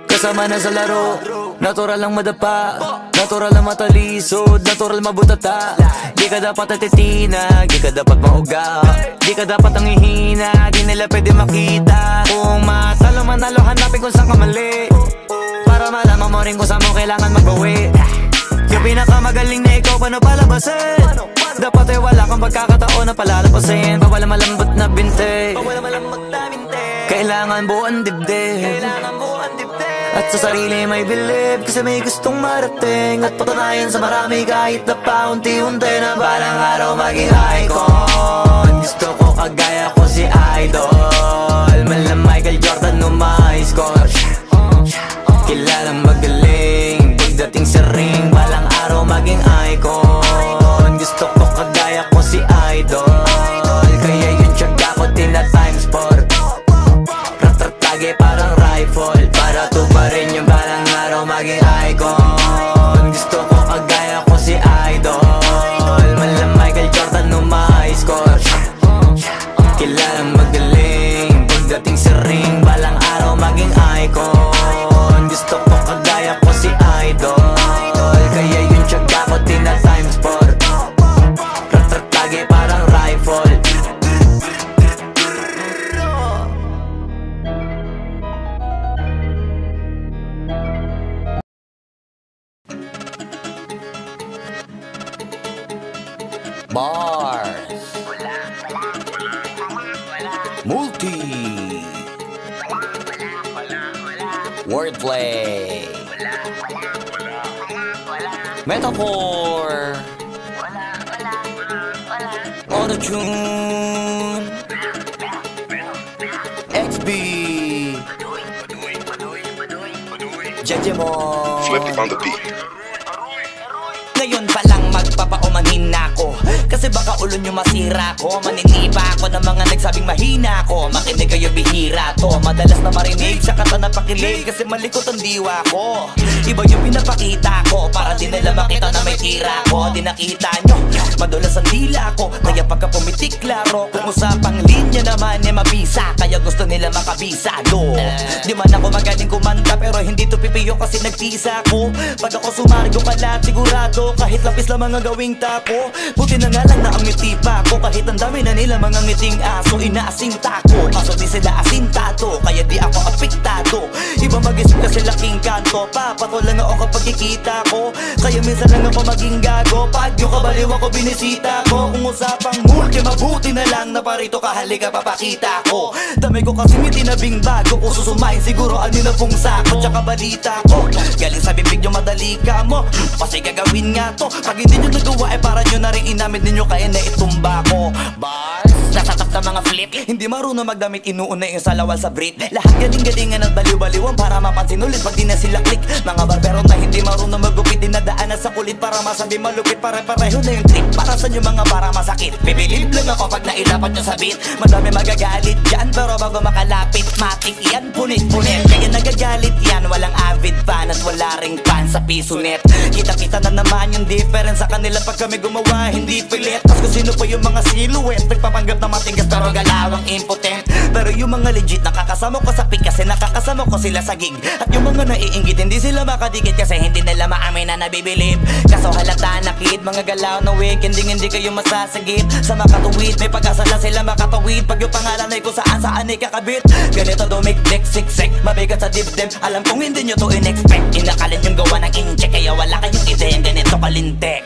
Kasama na sa laro, natural lang madapa, natural lang matalisod, natural mabutata. Di ka dapat atitina, di ka dapat mauga, di ka dapat ang ihina, di nila pwede makita. Kung matalo manalo, hanapin kung saan ka mali, para malaman mo rin kung saan mo kailangan magbawi. Yung pinakamagaling na ikaw, paano palabasin? Dapat ay wala kang pagkakataon na palalapasin. Bawal malambot na binte, kailangan buuan dibdib. At sa sarili may believe, kasi may gustong marating. At patunayan sa marami kahit na paunti-unti, na balang araw maging icon. Gusto ko kagaya ko si Idol. Mala Michael Jordan no ma-high score. Kilalang magaling pagdating sa ring. Balang araw maging icon. Gusto ko kagaya ko si Idol. Kaya yung tiyaga ko tina times 4. Rat-rat lagi parang rifle, para tuparin yung balang araw maging icon. Gusto ko kagaya ko si Idol. Mala Michael Jordan no ma-high score. Kilalang magaling pagdating sa ring. Balang araw maging icon. Gusto ko kagaya ko si Idol. Kaya yung tiyaga ko tina times 4. Rat-rat lagi parang rifle. Bars Multi Wordplay Metaphor Auto-tune XB Jejemon Flippy on the beat. Ngayon palang magpapaumanhin na ako, kasi baka ulo nyo masira ko. Maninipa ako ng mga nagsabing mahina ko. Makinig kayo bihira to, madalas na marinig sa kata na pakilig, kasi malikot ang diwa ko. Iba yung pinapakita ko, para di nila makita na may tira ko. Di nakita nyo, madulas ang dila ko, kaya pagka pumitik klaro. Kung usapang linya naman eh mabisa, kaya gusto nila makabisado. Di man ako magaling kumanta, pero hindi to pipiyo kasi nagtisa ko. Pag ako sumargo kalat sigurado, kahit lapis lang mga gawing tapo. Buti na nga lang na ang ngiti pa ko, kahit ang dami na nila mga ngiting aso. Inaasinta ko, kaso di sila asintado, kaya di ako apektado. Iba mag-isip kasi laking kanto, papato lang ako kapag kikita ko. Kaya minsan lang ako maging gago, pag yung kabaliw ako binisita ko. Kung usapang multi, mabuti na lang na parito ka, halika papakita ko. Dami ko kasi ngiti na bing bago, kung susumahin siguro ano na pong sako. Tsaka balita ko, galing sa bibig nyo madali ka mo, kasi gagawin nga to. Pag hindi nyo nagawa eh para nyo na rin inamit ninyo, kaya na itumba ko. Bars, nasatap na mga flip, hindi marunong magdamit, inuuna yung salawal sa Brit. Lahat galing-galingan at baliw-baliwan para mapansin ulit pag di na sila click. Mga barbero na hindi marunong magupit, dinadaanan sa kulit para masabi malupit. Pare-pareho na yung trick, para sa nyo mga para masakit. Bibilib lang ako pag nailapat nyo sa beat. Madami magagalit dyan, pero bago makalapit matik yan, punit-punit. Kaya nagagalit yan, walang avid fan at wala ring fan sa piso net. Kita-kita na naman yung difference sa kanila pag kami gumawa, hindi pilit. Tapos kung sino pa yung mga silhouette, nagpapanggap na matigas pero galawang impotent. Pero yung mga legit nakakasama ko sa pick, kasi nakakasama ko sila sa gig. At yung mga naiinggit, hindi sila makadikit, kasi hindi nila maamin na nabibilib. Kaso halata na kid, mga galaw na week, hindi kayo masasagip. Sa makatuwid, may pag-asa lang sila makatawid. Pag yung pangalan ay kung saan ay kakabit. Ganito dumikdik, siksik, mabigat sa dibdib. Alam kong hindi nyo to in-expect, inakalit yung gawa ng incheck, kaya wala kayong ideyang ganito kalintek.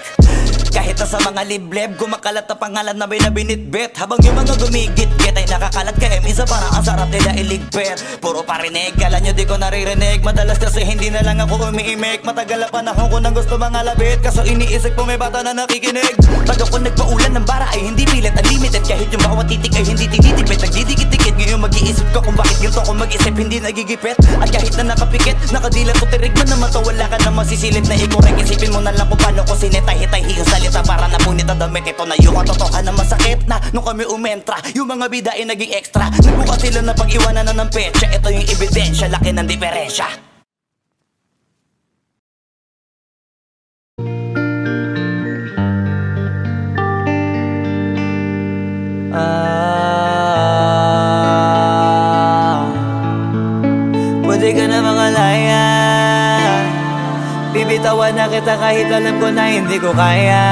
Kahit Kahit na sa mga libleb, gumakalat na pangalan na may nabinitbit. Habang yung mga gumigit-git ay nakakalat kaya minsan parang ang sarap nila iligpit. Puro parinig, kala nyo di ko naririnig. Madalas kasi hindi na lang ako umiimik. Matagal na panahon ko nang gusto mga labit, kaso iniisip ko may bata na nakikinig. Pag ako nagpaulan ng bara ay hindi pilit unlimited. Kahit yung bawat titik ay hindi tinitipid. Nagdidikit-dikit, ngayon mag-iisip ko kung bakit yung ko mag-isip hindi nagigipit. At kahit na nakapikit, nakadilat ko tirig man naman to. Wala ka na masisilip na ikorek. Isipin mo na lang kung paano ko sinitay-hitay yung salita para napunit ang damit. Ito na yung katotohan na masakit na nung kami umentra. Yung mga bida ay naging extra. Nagbukas sila na pag-iwanan na ng petsa. Ito yung ebidensya, laki ng diferensya. Pwede ka na makalaya. Bibitawan na kita kahit alam ko na hindi ko kaya.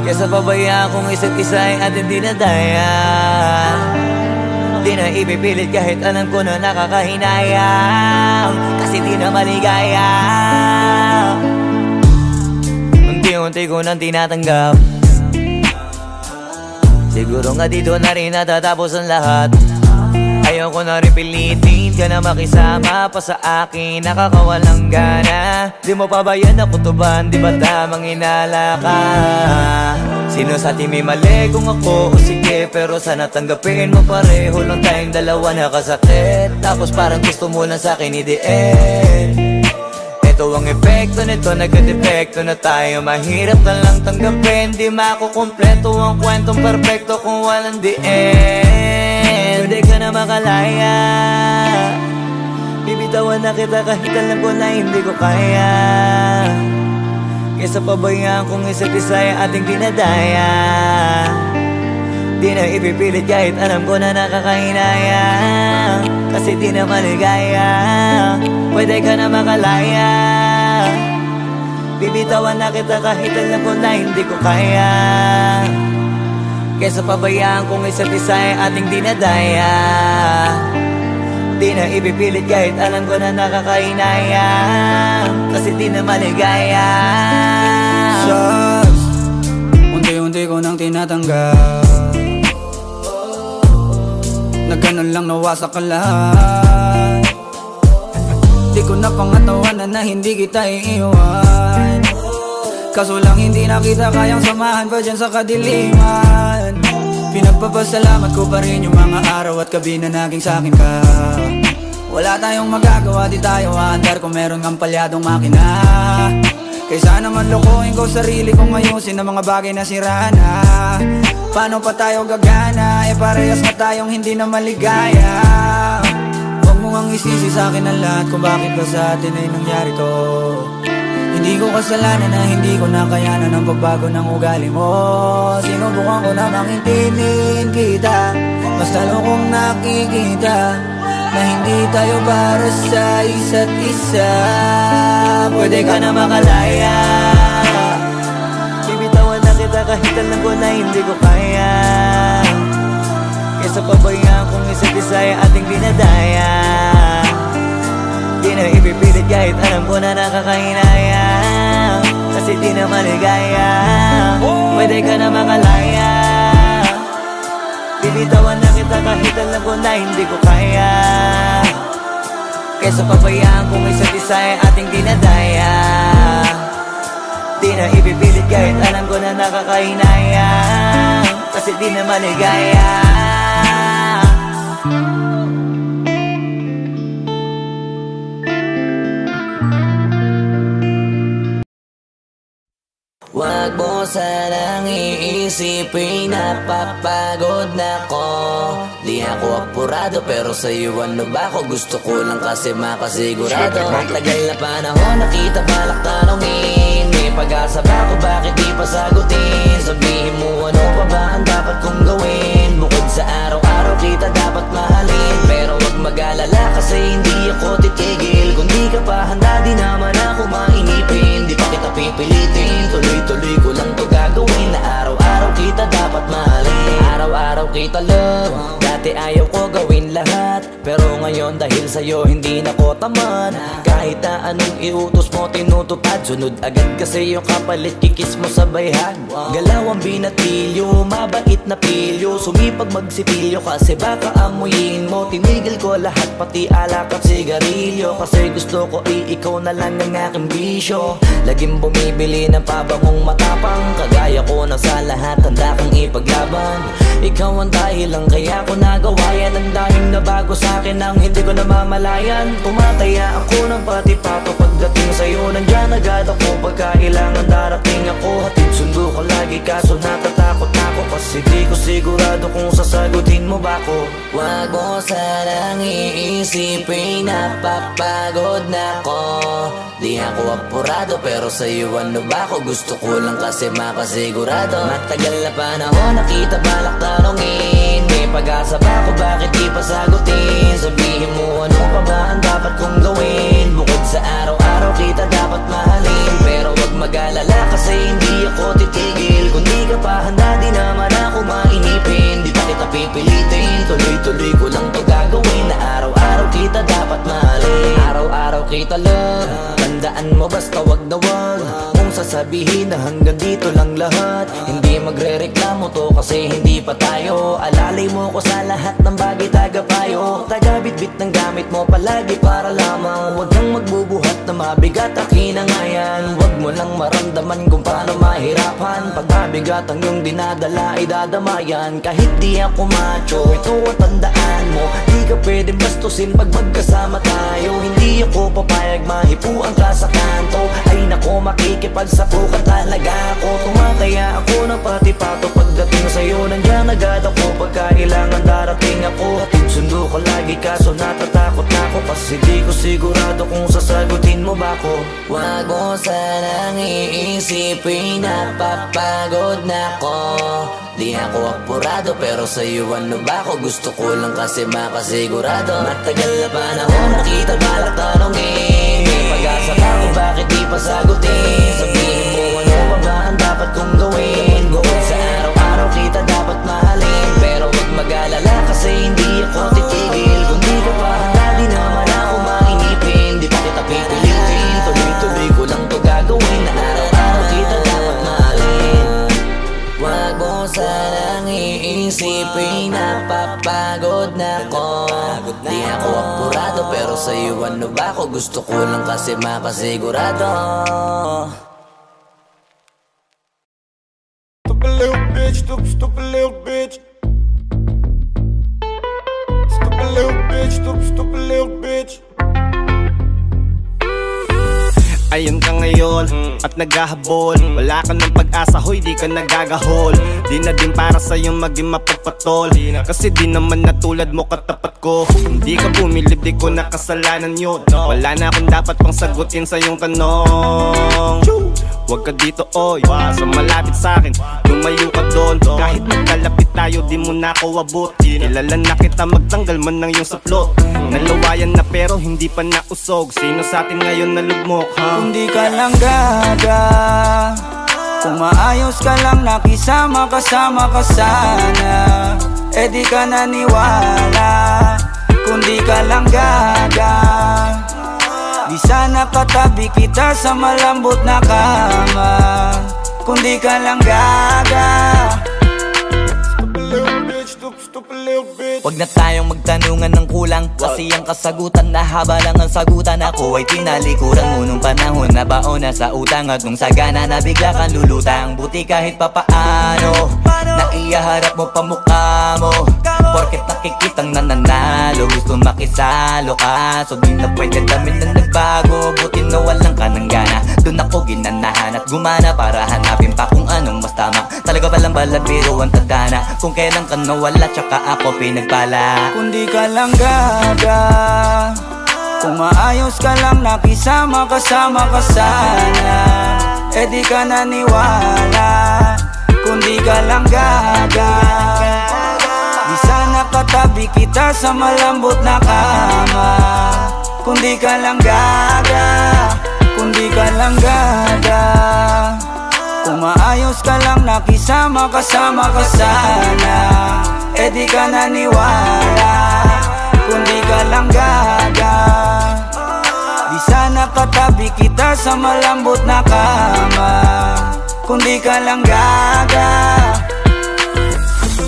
Kesa pabayaan kung isa't isa ay ating dinadaya. Di na ipipilit kahit alam ko na nakakahinayang. Kasi di na maligaya. Unti-unti ko nang tinatanggap. Siguro nga dito na rin natatapos ang lahat. Ayoko na rin pilitin ka na makisama pa sa akin, nakakawalang gana. Di mo pa ba yan nakutuban, di ba tamang inala ka? Sino sa atin may mali kung ako o sige, pero sana tanggapin mo pareho lang tayong dalawa nakasakit. Tapos parang gusto mo lang sa akin i-end. Ito ang epekto nito, nagka-depekto na tayo. Mahirap na lang tanggapin, di makukumpleto ang kwentong perfecto kung walang the end. Pwede ka na makalaya. Bibitawan na kita kahit alam ko na hindi ko kaya. Kesa pabayaan kung isa't isa ay ating dinadaya. Di na ipipilit kahit alam ko na nakakahinaya. Kasi di na maligaya. Pwede ka na makalaya. Bibitawan na kita kahit alam ko na hindi ko kaya. Kesa pabayaan kung isa't isa ay ating dinadaya. Di na ipipilit kahit alam ko na nakakahinaya. Kasi di na maligaya. Shucks, unti-unti ko nang tinatanggap. Na ganun lang nawasak ka lahat. Di ko na pangatawanan na hindi kita iiwan. Kaso lang hindi na kita kayang samahan pa dyan sa kadiliman. Pinagpapasalamat ko pa rin yung mga araw at gabi na naging sa'kin ka. Wala tayong magagawa, di tayo aandar kung meron kang palyadong makina. Kaysa naman lokohin ko sarili kong ayusin ang mga bagay na sira na. Paano pa tayo gagana, eh parehas na tayong hindi na maligaya. Huwag mo ngang isisi sa'kin ang lahat kung bakit ba sa atin ay nangyari to. Hindi ko kasalanan na hindi ko nakayanan ang pagbago ng ugali mo. Sinubukan ko namang intindihin kita, mas lalo kong nakikita na hindi tayo para sa isa't isa. Pwede ka na makalaya. Bibitawan na kita kahit alam ko na hindi ko kaya. Kesa pabayaan kung isa't isa ay ating dinadaya. Di na ipipilit kahit alam ko na nakakahinaya. Kasi di na maligaya. Pwede ka na makalaya. Bibitawan na kita kahit alam ko na hindi ko kaya. Kesa pabayaan kung isa't isa ay ating dinadaya. Di na ipipilit kahit alam ko na nakakahinaya. Kasi di na maligaya. Wag mo sanang iisipin napapagod na ko. Di ako apurado pero sa'yo ano ba ako? Gusto ko lang kasi makasigurado. Tagal na panahon nakita balak tanongin. May pag-asa ba ako bakit di pa sagutin? Sabihin mo ano pa ba ang dapat kong gawin? Bukod sa araw-araw kita dapat mahalin. Pero wag mag-alala kasi hindi ako titigil. Kung di ka pa handa di naman ako mainipin. Di pa kita pipilitin, tuloy-tuloy ko lang to gagawin. Na araw-araw kita dapat mahalin. Araw-araw kita love. Dati ayaw ko gawin lahat, pero ngayon ngayon dahil sa'yo hindi na ko tamad. Kahit na anong iutos mo tinutupad, sunod agad kasi yung kapalit kikis mo sa bayhag. Galaw ang binatilyo, mabait na pilyo, sumipag magsipilyo kasi baka amuyin mo. Tinigil ko lahat pati alak at sigarilyo kasi gusto ko ikaw na lang ang aking bisyo. Laging bumibili ng pabangong matapang, kagaya ko na sa lahat handa kang ipaglaban. Ikaw ang dahilan kaya ko nagawa yan. Ang daming nabago sa'kin ang hindi ko namamalayan. Tumataya ako ng pati-pato pagdating sa'yo. Nandyan agad ako pagkailangan darating ako. Hatid sundo ko lagi kaso natatakot ako kasi di ko sigurado kung sasagutin mo ba ko. Wag mo sanang iisipin napapagod na ko. Di ako apurado pero sa'yo ano ba ko? Gusto ko lang kasi makasigurado. Matagal na panahon nakita balak tanongin, may pag-asa ba ko bakit di pa sagutin? Sabihin mo ano pa ba ang dapat kong gawin? Bukod sa araw-araw kita dapat mahalin, pero wag mag-alala kasi hindi ako titigil. Kung di ka pa handa di naman ako mainipin. Di pa kita pipilitin, tuloy-tuloy ko lang to gagawin. Na araw-araw kita dapat mahalin, araw-araw kita love. Tandaan mo basta wag na wag mong sasabihin na hanggang dito lang lahat. Hindi magre-reklamo to kasi hindi pa tayo. Alalay mo ko sa lahat ng bagay tagapayo. Taga-bit-bit ng gamit mo palagi para lamang. Huwag kang magbubuhat na mabigat akin ang ayan. Huwag mo lang maramdaman kung paano mahirapan. Pag mabigat ang iyong dinadala ay dadamayan. Kahit di ako macho, ito ang tandaan mo. Di ka pwede bastusin pag magkasama tayo. Hindi ako papayag mahipuan ka sa kanto. Ay nako makikipagsapukan talaga ako. Tumataya ako ng pati-pato pagdating sa'yo. Nandiyan agad ako pagkailangan darating ako. Hatid sundo ko lagi kaso natatakot na ako kasi di ko sigurado kung sasagutin mo ba ko. Wag mo sanang iisipin napapagod na ko. Di ako apurado pero sa'yo ano ba ko? Gusto ko lang kasi makasigurado. Matagal na panahon nakita balak tanongin, may pag-asa ba ko bakit di pa sagutin? Sabihin mo ano pa ba ang dapat kong gawin? Bukod sa araw-araw kita dapat mahalin, pero wag mag-alala kasi hindi ako titigil. Kung di ka pa handa di naman ako mainipin. Di pa kita pipilitin, tuloy-tuloy ko lang to gagawin. Na araw-araw kita dapat mahalin. Wag mo sanang iisipin napapagod na ko. Di ako apurado pero sa'yo ano ba ko? Gusto ko lang kasi makasigurado. Stupid little bitch, stupid little bitch. Stupid little bitch, stupid little bitch. Ayun ka ngayon at naghahabol. Wala ka ng pag-asa, hoy di ka nagagahol. Di na din para sa'yo maging mapagpatol, kasi di naman natulad mo katapat ko. Hindi ka bumilib, di ko nakasalanan yun. Wala na akong dapat pang sagutin sa iyong tanong. Huwag ka dito oy, sa malapit sa'kin, lumayo ka doon. Kahit magkalapit tayo, di mo na ako abot. Kilala na kita, magtanggal man ng iyong saplot. Nalawayan na pero hindi pa nausog. Sino sa atin ngayon nalugmok, ha? Kung di ka lang gaga, kung maayos ka lang nakisama kasama ka sana, eh di ka naniwala. Kung di ka lang gaga, di sana katabi kita sa malambot na kama. Kung di ka lang gaga. Huwag na tayong magtanungan ng kulang, kasi ang kasagutan na haba lang ang sagutan. Ako ay tinalikuran mo nung panahon na baon na sa utang, at nung sagana na bigla kang lulutang. Buti kahit papaano naiyaharap mo pa mukha mo, porket nakikitang nananalo, gusto makisalo ka. So di na pwede dami na nagbago, buti na walang ka ng gana. Doon ako ginanahan at gumana para hanapin pa kung anong mas tama. Talaga palang balabiro ang tadhana, kung kailan ka nawala tsaka ako pinagpala. Kung di ka lang gaga, kung maayos ka lang nakisama kasama ka sana, eh di ka naniwala. Kung di ka lang gaga, di sana katabi kita sa malambot na kama. Kung di ka lang gaga, kung di ka lang gaga, kung maayos ka lang nakisama kasama ka sana, eh di ka naniwala. kung di ka lang gaga. Di sana katabi kita sa malambot na kama, kung di ka lang gaga.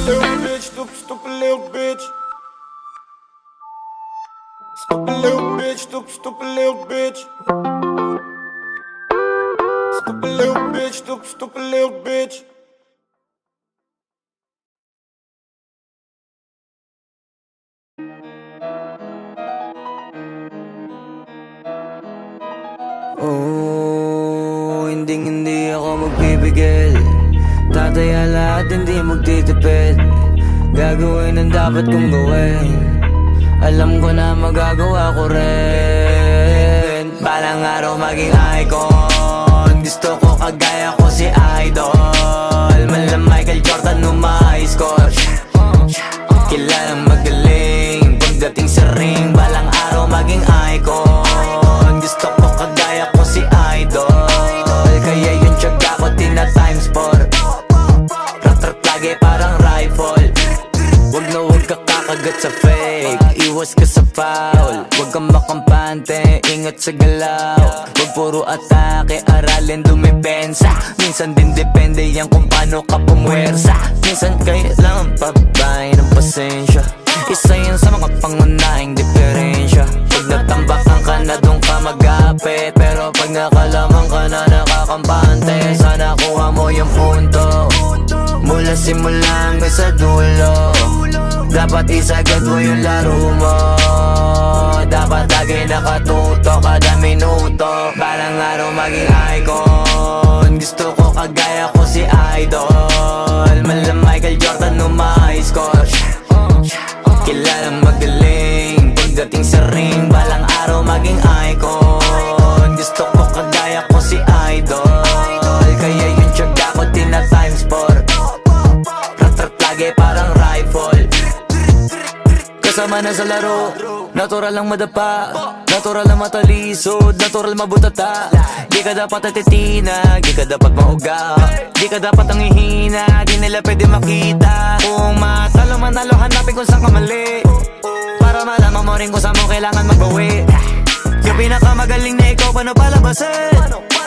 Little bitch, stupid little bitch. Stupid little bitch, stupid little bitch. Stupid little bitch, stupid little bitch. Oh, hindi ako magpipigil. Tataya lahat, hindi magtitipid. Gagawin ang dapat kong gawin. Alam ko na magagawa ko rin. Balang araw maging icon. Gusto ko kagaya ko si Idol. Malam Michael Jordan no ma-score. Kilalang magaling pagdating sa ring. Balang araw maging icon. Gusto ko kagaya ko si Idol. Kaya yung tiyaga ko tina-times 4. Rat-rat lagi parang rifle. Wag na wag ka kakagat sa fake. Iwas ka sa foul. Wag kang makampante, ingat sa galaw. Wag puro atake, aralin dumipensa. Minsan din depende yan kung paano ka pumwersa. Minsan kailangan pabay ng pasensya. Isa yan sa mga pangunahing diferensya. Pag natambakan ka na doon ka mag-apit, pero pag nakalaman ka na nakakampante, sana kuha mo yung punto. Mula simula hanggang sa dulo, dapat isagad mo yung laro mo. Dapat lagi nakatuto kada minuto. Balang araw maging icon. Gusto ko kagaya ko si Idol. Malam Michael Jordan no ma-score. Kilalang magaling pagdating sa ring. Balang araw maging icon. Gusto ko kagaya ko si Idol. Kaya yung tiyaga ko tina-times 4. Rat-rat lagi parang rifle. Kasama na sa laro, natural lang madapa, natural lang matalisod, natural mabutata. Di ka dapat atitina, di ka dapat mauga, di ka dapat ang ihina, di nila pwede makita. Kung matalo manalo, hanapin kung saan ka mali, para malaman mo rin kung saan mo kailangan magbawi. Yung pinakamagaling na ikaw, paano palabasin?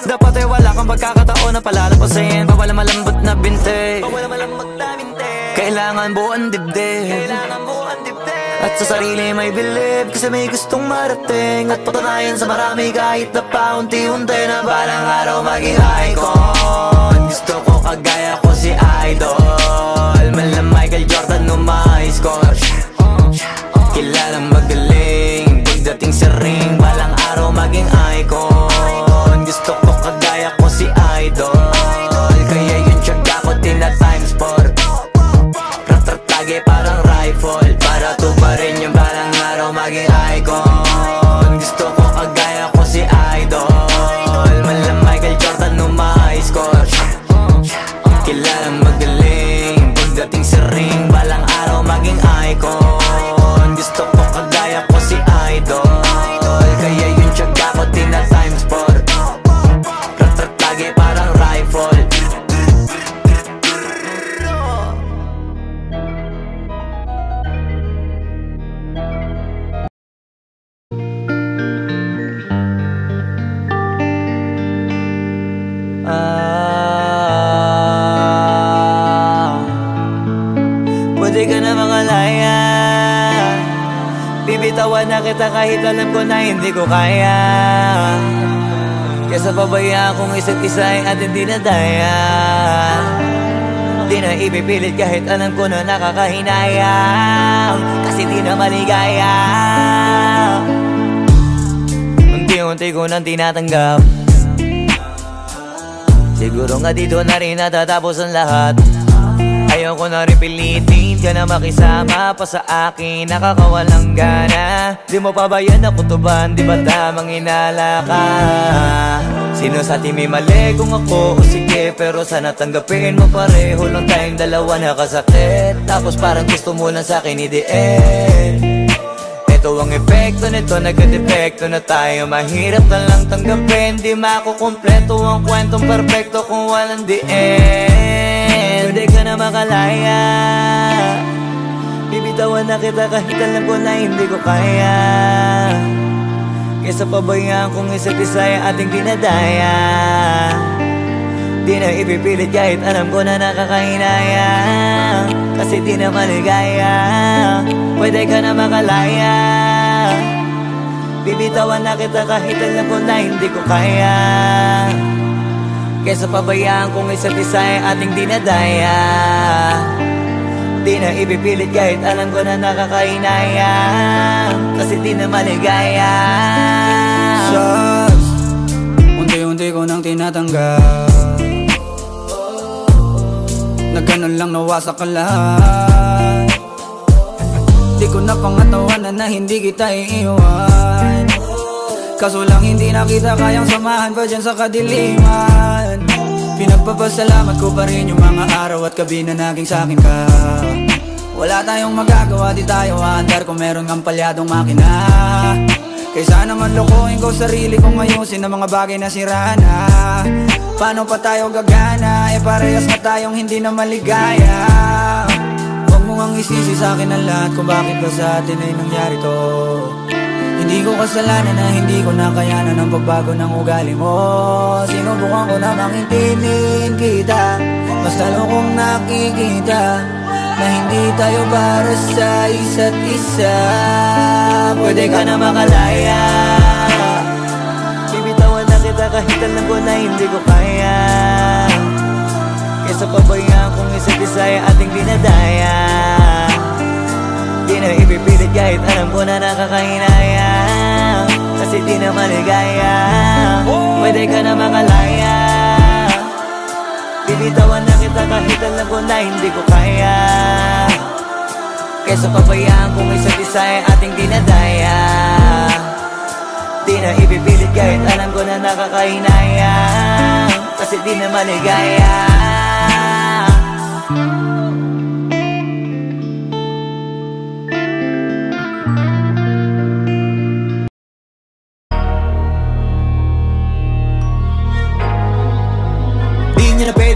Dapat ay wala kang pagkakataon na palalapasin. Bawal malambot na binte, kailangan buuan dibdib. At sa sarili may believe, kasi may gustong marating. At patunayan sa marami kahit na paunti-unti, na balang araw maging icon. Gusto ko kagaya ko si Idol. Malam Michael Jordan no ma-score. Kilalang magaling pagdating sa ring. Balang araw maging icon. Gusto ko kagaya ko si Idol. Kaya yung tiyaga ko tina-times 4. Rat-rat lagi parang rifle. Para tuparin yung balang araw maging icon. Gusto ko kagaya ko si Idol. Malam Michael Jordan no ma-score. Kilalang magaling pagdating sa ring. Balang araw maging icon. Gusto ko kagaya ko si Idol. Kaya yung tiyaga ko tina-times 4. Rat-rat lagi parang rifle. Pwede ka na mangalaya, bibitawan na kita kahit alam ko na hindi ko kaya. Kesa pabayaan kong isa't isa ay atin di na daya. Di na ipipilit kahit alam ko na nakakahinayang, kasi di na maligaya. Unti-unti ko nang tinatanggap, siguro nga dito na rin natatapos ang lahat. Ayoko na rin pilitin ka na makisama pa sa akin, nakakawalang gana. Di mo pa ba yan nakutuban, di ba tamang inala ka? Sino sa atin may mali kung ako o sige, pero sana tanggapin mo pareho lang tayong dalawa nakasakit. Tapos parang gusto mo lang sa akin i-end. Ito ang epekto nito, nagka-depekto na tayo. Mahirap na lang tanggapin, di makukumpleto ang kwentong perfecto kung walang the end. Pwede ka na makalaya, Bibitawan na kita kahit alam ko na hindi ko kaya, kesa pabayaan kong isa't isa ay ating dinadaya. Di na ipipilit kahit alam ko na nakakahinaya, kasi di na maligaya. Pwede ka na makalaya. Bibitawan na kita kahit alam ko na hindi ko kaya, kesa pabayaan kong isa't isa ay ating dinadaya. Di na ipipilit kahit alam ko na nakakahinaya, kasi di na maligaya. Shots, unti-unti ko nang tinatanggap, na ganun lang nawasak ka lahat. Di ko na pangatawanan na hindi kita iiwan, kaso lang hindi na kita kayang samahan pa dyan sa kadiliman. Pinagpapasalamat ko pa rin yung mga araw at gabi na naging sa'kin ka. Wala tayong magagawa, di tayo aandar kung meron kang palyadong makina. Kaysa naman lokohin ko sarili kong ayusin ang mga bagay na sira na. Paano pa tayo gagana, eh parehas na tayong hindi na maligaya. Huwag mo ngang isisi sa'kin ang lahat kung bakit ba sa atin ay nangyari to. Hindi ko kasalanan na hindi ko nakayanan ang pagbago ng ugali mo. Sinubukan ko namang intindihin kita, mas lalo kong nakikita na hindi tayo para sa isa't isa. Pwede ka na makalaya. Bibitawan na kita kahit alam ko na hindi ko kaya, kesa pabayaan kong isa't isa ay ating dinadaya. Di na ipipilit kahit alam ko na nakakahinaya, kasi di na maligaya. Pwede ka na makalaya. Bibitawan na kita kahit alam ko na hindi ko kaya, kesa pabayaan kong isa't isa ay ating dinadaya. Di na ipipilit kahit alam ko na nakakahinaya, kasi di na maligaya.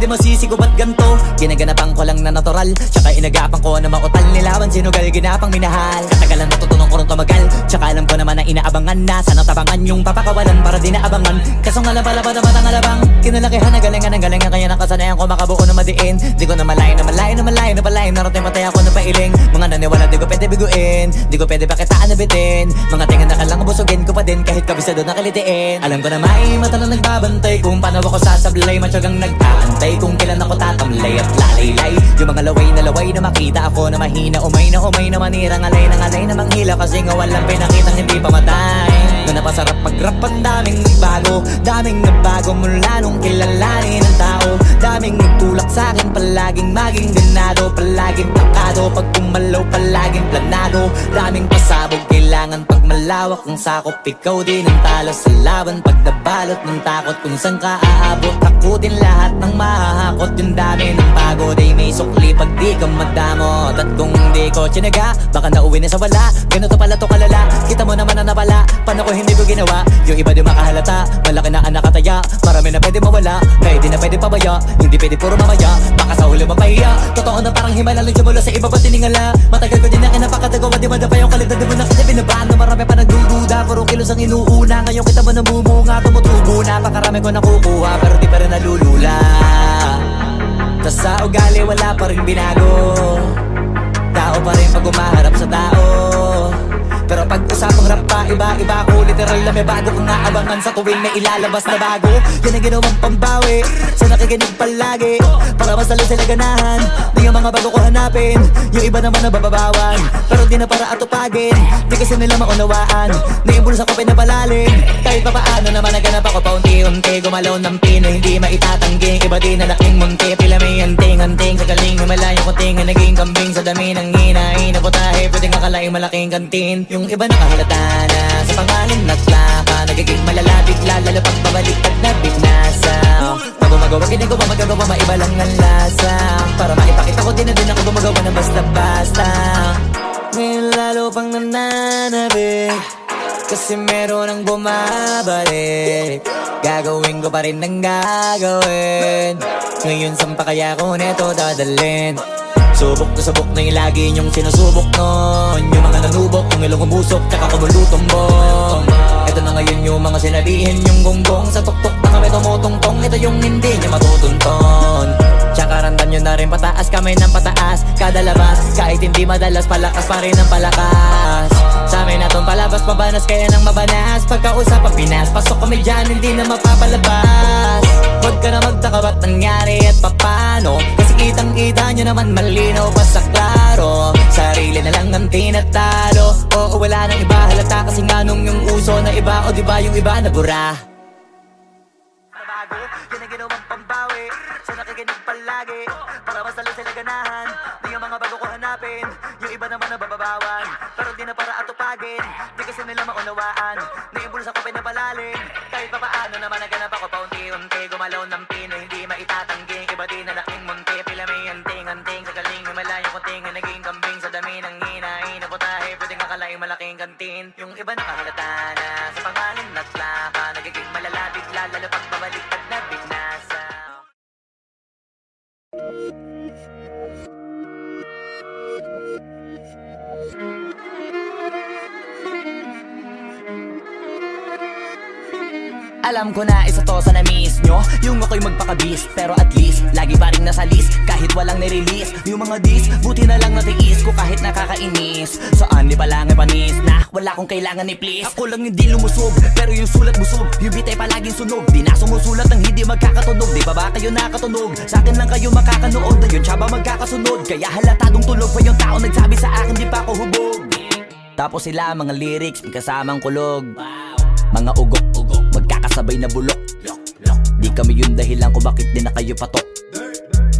Masisi ko ba't ganto? Ginaganapan ko lang na natural, tsaka inagapan ko na mautal. Nilawan sinugal, ginapang minahal. Katagalan natutunan ko rin tumagal, tsaka alam ko naman na inaabangan na. Sana tabangan yung papakawalan para di naabangan. Kaso nga lang pala pa naman ang alabang kinalakihan na galingan ng galingan, kaya nakasanayan ko makabuo na madiin. Di ko na malayo na malayo na malayo na palayo, narating matay ako na pailing. Mga naniwala di ko pwede biguin, di ko pwede pakitaan na bitin. Mga tingan na kalang busugin ko pa din kahit kabisado na kalitiin. Alam ko na may mata na nagbabantay kung paano ako sasablay, matyagang nag-aantay kung kailan ako tatamlay at lalaylay. Yung mga laway na makita ako na mahina, umay na manirang alay na manghila, kasi nga walang pinakitang hindi pamatay. Na napasarap mag-rap, ang daming nagbago mula nung kilalanin ang tao. Daming nagtulak sa'kin, palaging maging ganado, palaging plakado, pag kumalaw palaging planado. Daming pasabog, kailangan pag malawak ang sakop, ikaw din ang talo sa laban. Pag nabalot ng takot kung saan ka aabot, takutin lahat ng mahahakot. Yung dami ng pagod ay may sukli pag di ka madamot. At kung di ko tsinaga, baka nauwi na sa wala. Ganito pala to kalala, kita mo naman na napala. Paano ko hindi ko ginawa? Yung iba di makahalata, malaki na anak kataya. Marami na pwede mawala, kaya di na pwede pabaya. Hindi pwede puro mamaya, baka sa huli mapahiya. Totoo na parang himala lang mula sa iba ba tiningala. Matagal ko din na kinapakatagawa, di madapa yung kalidad. Di mo na kita binabaan na marami pa nagdududa, puro kilos ang inuuna. Ngayon kita mo namumunga, tumutubo na. Pakarami ko nakukuha, pero di pa rin nalulula. Tas sa ugali wala pa rin binago, tao pa rin pag umaharap sa tao. Pero pag usapang rap pa, iba-iba ko. Literal na may bago kong naabangan sa tuwing may ilalabas na bago. Yan ang ginawang pambawi sa nakikinig palagi, para masalo sila ganahan. Di yung mga bago ko hanapin, yung iba naman nabababawan, pero di na para atupagin. Di kasi nila maunawaan, naimbulsa ko pinapalalim. Kahit pa paano naman naganap ako paunti-unti, gumalaw ng pino, hindi maitatanggi. Iba din na laking munti, pila may hanting-hanting. Sa galing may malayong kunting, naging kambing sa dami ng hinahin na putahe. Pwedeng akalaing malaking kantin. Yung iba nakahalata na sa pangalan at plaka, nagiging malalapit lalo pag babaliktad na binasa. Pag gumagawa, ginagawa, magagawa, maiba lang ang lasa. Para maipakita ko din na din ako gumagawa na basta-basta. Ngayon lalo pang nananabik, kasi meron ang bumabalik. Gagawin ko pa rin ang gagawin. Ngayon saan pa kaya ko neto dadalhin? Subok na yung lagi nyong sinusubok nun. Yung mga nanubok, kung ilong umusok, tsaka kumulutong bong. Ito na ngayon yung mga sinabihin yung gonggong. Sa tuktok na kami tumutungtong, ito yung hindi niya matutunton. Tsaka randan nyo na rin pataas, kamay ng pataas. Kada labas, kahit hindi madalas, palakas pa rin ang palakas. Sa amin natong palabas, pabanas kaya nang mabanas. Pagkausap ang Pinas, pasok kami dyan, hindi na mapapalabas. Huwag ka na magtaka ba't nangyari at papano, kasi kitang-kita nyo naman malinaw pa sa klaro. Sarili na lang ang tinatalo. Oo, wala nang iba, halata kasi nga nung yung uso na iba. O diba yung iba na bura? Nabago, yan ang ginawang pambawi. So nakikinig palagi, para mas lalo sila ganahan. Di ang mga bago ko hanapin, yung iba naman nabababawan. Pero di na para atupagin, di kasi nila maunawaan. Naimbulsa ko pinapalalim, kahit pa paano naman naganap ako paunti-unti. Gumalaw ng pino, hindi maitatanggi. Iba din na laking munti, pila may anting-anting. Sa galing, himalayang kunting, naging kambing. Sa dami ng hinahin, naputahe, pwedeng akalaing malaking kantin. Yung iba nakahalata na, sa pangalan at laka. Nagiging malalapit, lalo pag babalik at nabinasa. Alam ko na isa to sa na-miss nyo, yung ako'y magpakabis. Pero at least, lagi pa rin nasa list, kahit walang nirelease. Yung mga dis, buti na lang natiis ko kahit nakakainis. Saan di pa lang panis na, wala kong kailangan ni please. Ako lang hindi lumusog, pero yung sulat busog. Yung bitay palaging sunog, di na sumusulat ng hindi magkakatunog. Di ba ba kayo nakatunog? Sa akin lang kayo makakanood, ayun siya ba magkakasunod? Kaya halatadong tulog pa yung tao nagsabi sa akin di pa ako hubog. Tapos sila mga lyrics, may kasamang kulog. Mga ugok-ugok, magkakasabay na bulok. Di kami yung dahilan kung bakit di na kayo patok.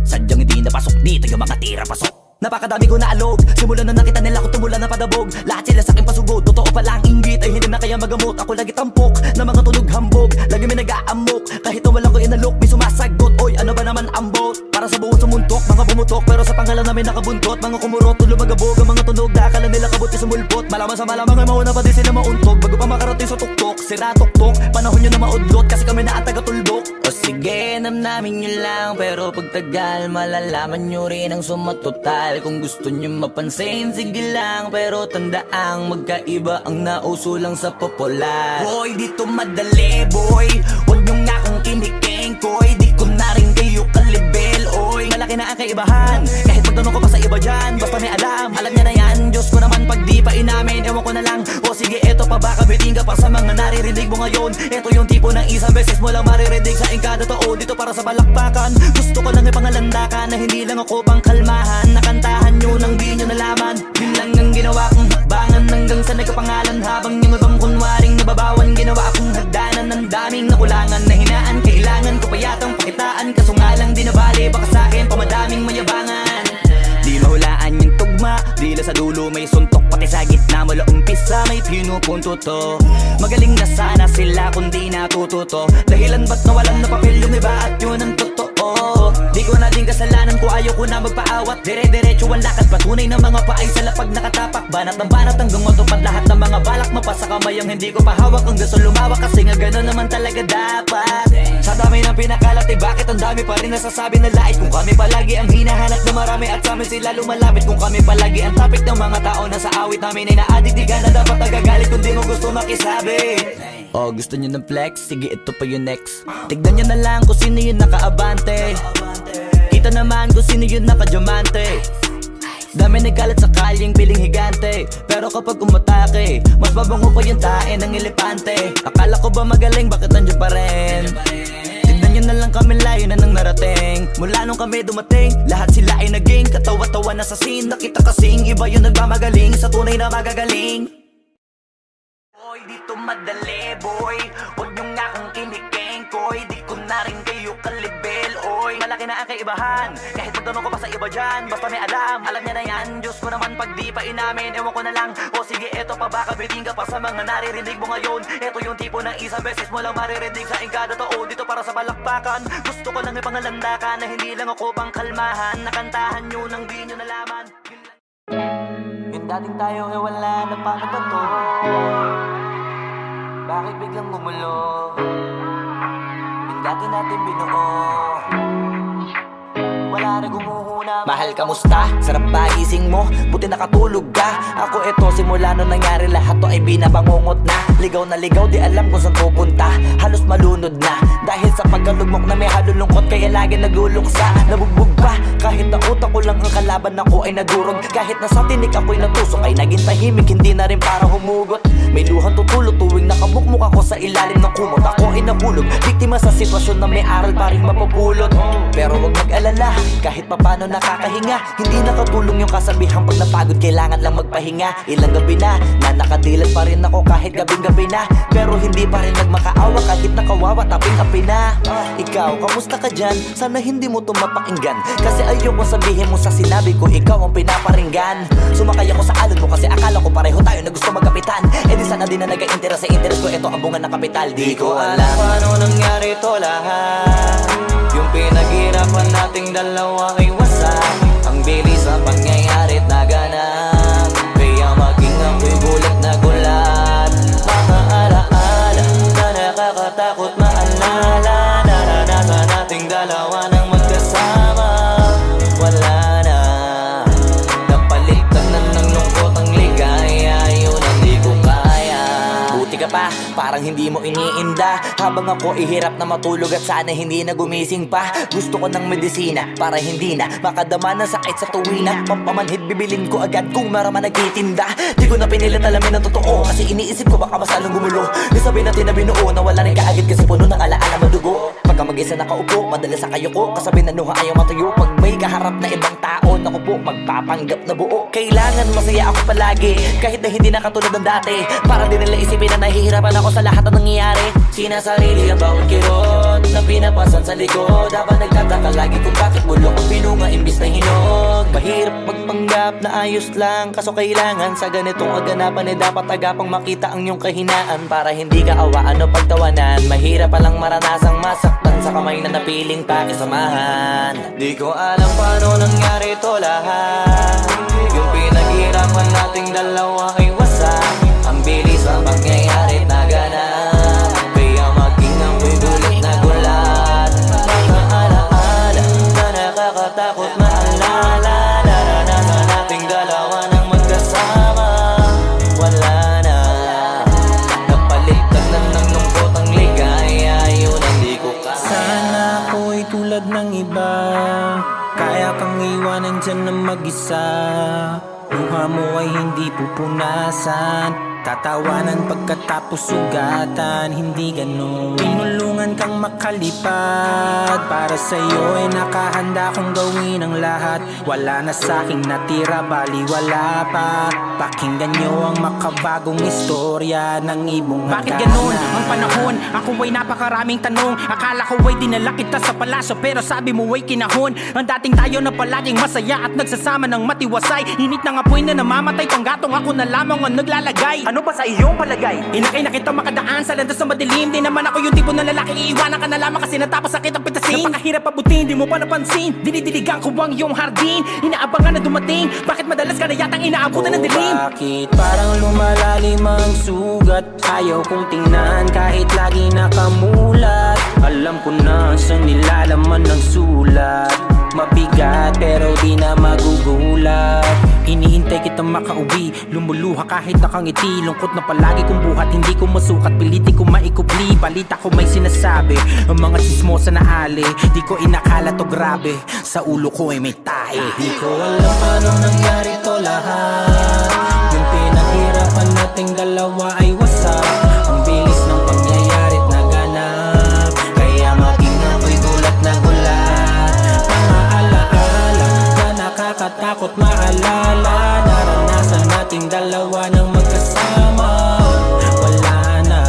Sadyang hindi napasok dito yung mga tira pasok. Napakadami ko na alog, simula na nakita nila ko tumula na padabog. Lahat sila sa akin pasugod, totoo pa lang inggit. Ay hindi na kaya magamot, ako lagi tampok na mga tunog hambog, lagi may nag-aamok. Kahit na wala ko inalok, may sumasagot. Oy, ano ba naman ang bot? Para sa buong sumuntok, mga bumutok, pero sa pangalan namin nakabuntot. Mga kumurot, lumagabog, ang mga tunog na akala nila kabuti sumulpot. Malaman sa malamang ay mauna pa din sila mauntog. Bago pa makarating sa tuktok, sira tuktok, panahon nyo na maudlot, kasi kami na ang taga-tulbok. O sige, namnamin nyo lang, pero pagtagal malalaman nyo rin ang sumatotal. Kung gusto nyo mapansin, sige lang, pero tandaang magkaiba ang nauso lang sa popular. Boy, dito madali, boy, huwag nyo nga akong kiniking, koy. Di ko na rin kayo kalibel, oy. Malaki na ang kaibahan, kahit magtanong ko pa sa iba dyan. Basta may alam niya na yan. Diyos ko naman pag di pa inamin, ewan ko na lang. O sige, eto pa ba, kabiting ka pa sa mga naririnig mo ngayon. Eto yung tipo ng isang beses mo lang maririnig sa kada taon. Dito para sa balakbakan, gusto ko lang ipangalandakan na hindi lang ako pang kalmahan. Nakantahan nyo nang di nyo nalaman, yun lang ang ginawa kong hakbangan. Hanggang sa nagkapangalan, habang yung ibang kunwaring nababawan. Ginawa akong hagdanan ng daming nakulangan na hinaan. Kailangan ko pa yatang pakitaan, kaso nga lang di nabali. Baka sa'kin pamadaming mayabangan. Di mahulaan yung tugma, dila sa dulo may suntok. Pati sa gitna mula umpisa may pinupunto to. Magaling na sana sila kung di natututo. Dahilan ba't nawalan na papel yung iba at yun ang totoo. Di ko na din kasalanan ko, ayaw ko na magpaawat. Dire-diretso ang lakad, patunay ng mga paay sa lapag nakatapak. Banat ng banat hanggang matupad lahat ng mga balak. Mapasa kamay ang hindi ko pahawak hanggang sa lumawak, kasi nga gano'n naman talaga dapat. Sa dami ng pinakalat, bakit ang dami pa rin nasasabi na lait? Kung kami palagi ang hinahanap na marami at sa amin sila lumalapit. Kung kami palagi ang topic ng mga tao na sa awit namin ay naaditigan na dapat nagagalit kung di mo gusto makisabi. Oh, gusto nyo ng flex? Sige, ito pa yung next. Tignan nyo na lang kung sino yung nakaabante. Kita naman kung sino yung nakadiamante. Dami nagkalat sa kalyeng piling higante, pero kapag umatake, mas babango pa yung tae ng elepante. Akala ko ba magaling, bakit nandiyan pa rin? Tignan nyo na lang kami, layo na nang narating. Mula nung kami dumating, lahat sila ay naging katawa-tawa na sa scene. Nakita kasing iba yung nagmamagaling sa tunay na magagaling. Boy, dito madali, boy, huwag nyo nga akong kiniking, koy. Di ko na rin kayo kalibel, oy. Malaki na ang kaibahan, kahit magtanong ko pa sa iba dyan. Basta may alam niya na yan. Diyos ko naman pag di pa inamin, ewan ko na lang. O sige, eto pa ba, kabiting ka pa sa mga naririnig mo ngayon. Eto yung tipo ng isang beses mo lang maririnig sa kada taon. Dito para sa balakbakan, gusto ko lang ipangalandakan na hindi lang ako pang kalmahan. Nakantahan nyo nang di nyo nalaman. Yung dating tayo ay wala na paano ba to? Bakit biglang gumulo? Yung dati natin binuo, wala na gumuho Mahal, kamusta? Sarap ba gising mo? Buti nakatulog ka. Ako eto, simula nung nangyari lahat to ay binabangungot na. Ligaw na ligaw, di alam kung saan pupunta. Halos malunod na dahil sa pagkalugmok na may halulungkot. Kaya lagi nagluluksa, nabugbog pa. Kahit na utak ko lang ang kalaban, ako ay nagurog. Kahit na sa tinik ako'y natusok, ay naging tahimik, hindi na rin para humugot. May luhang tutulo tuwing nakabukmuk ako sa ilalim ng kumot. Ako ay nahulog, biktima sa sitwasyon na may aral pa rin mapupulot. Pero wag mag-alala, kahit papano nakakahinga. Hindi nakatulong yung kasabihang pag napagod kailangan lang magpahinga. Ilang gabi na nakadilat pa rin ako kahit gabing-gabi na. Pero hindi pa rin nagmakaawa kahit nakawawa taping-api na. Ikaw, kamusta ka dyan? Sana hindi mo to mapakinggan, kasi ayoko sabihin mo sa sinabi ko ikaw ang pinaparinggan. Sumakay ako sa alon mo kasi akala ko pareho tayo na gusto magkapitan. Eh di sana din na nag-interest sa interest ko, ito ang bunga ng kapital. Di ko alam paano nangyari to lahat. Yung pinaghirapan nating dalawa ay wasak. Ang bilis sa pangyayari't naganap, kaya maging ako'y gulat na gulat. Mga alaala na nakakatakot maalala. Naranasan nating dalawa ng magkasama. Wala na, napalitan na ng lungkot ang ligaya. Yun ang di ko kaya. Buti ka pa, parang hindi mo iniinda. Habang ako ihirap na matulog at sana hindi na gumising pa. Gusto ko ng medisina para hindi na makadama ng sakit sa tuwina. Pampamanhid bibilin ko agad kung marama nagtitinda. Di ko na pinilit alamin ang totoo, kasi iniisip ko baka mas lalong gumulo. Di sabihin natin na binuo na wala rin kaagad kasi puno ng alaala madugo. Pagka mag-isa nakaupo, madalas sa kayo ko, kasabi na nuha ayaw matuyo. Pag may kaharap na ibang tao, naku po, magpapanggap na buo. Kailangan masaya ako palagi, kahit na hindi na katulad ng dati. Para din nila isipin na nahihirapan ako sa lahat ng nangyayari. Sinasarili ang bawat kirot na pinapasan sa likod. Habang nagtataka lagi kung bakit bulok ang pinunga imbis na hinog. Mahirap magpanggap na ayos lang, kaso kailangan sa ganitong aganapan eh dapat agapang makita ang iyong kahinaan. Para hindi ka awaan o pagtawanan, mahirap palang maranasang masaktan sa kamay na napiling pakisamahan. Di ko alam paano nangyari to lahat. Yung pinaghirapan nating dalawa ay wasak. Ang bilis ang pangyayari't naganap, kaya maging ako'y gulat na gulat. Mga alaala na nakakatakot maalala. Naranasan nating dalawa ng magkasama. Wala na, napalitan na ng lungkot ang ligaya. Yun ang di ko kaya. Sana ako'y tulad ng iba, kaya kang iwanan dyan na mag-isa. Luha mo ay hindi pupunasan, tatawanan pagkatapos sugatan. Hindi ganon, tinulungan kang makalipad. Para sa'yo ay nakahanda kong gawin ang lahat. Wala na sa'king natira, baliwala pa. Pakinggan nyo ang makabagong istorya ng ibong Bakit ganun ang panahon? Ako ay napakaraming tanong. Akala ko ay dinala kita sa palasyo, pero sabi mo ay kinahon. Ang dating tayo na palaging masaya at nagsasama ng matiwasay. Init ng apoy na namamatay, panggatong ako na lamang ang naglalagay. Ano ba sa iyong palagay? Inakay na kita makadaan sa landas na madilim. Di naman ako yung tipo ng lalaki, iiwanan ka na lamang kasi natapos sakit ang pitasin. Napakahirap pabutin, di mo pa napansin. Dinidiligan ko ang iyong hardin, inaabangan na dumating. Bakit madalas ka na yatang inaabutan ng dilim? Bakit parang lumalalim ang sugat? Ayaw kong tingnan kahit lagi nakamulat. Alam ko na sa nilalaman ng sulat. Mabigat pero di na magugulat. Hinihintay kitang makauwi, lumuluha kahit nakangiti. Lungkot na palagi kong buhat, hindi ko masukat. Piliti ko maikubli, balita ko may sinasabi. Ang mga chismosa na ali, di ko inakala to grabe. Sa ulo ko ay may tae. Di ko alam paano nangyari to lahat. Yung pinaghirapan nating dalawa ay wasak. Ang bilis ng pangyayari't naganap, kaya maging ako'y gulat na gulat. Mga alaala na nakakatakot maalala. Naranasan nating dalawa ng magkasama. Wala na,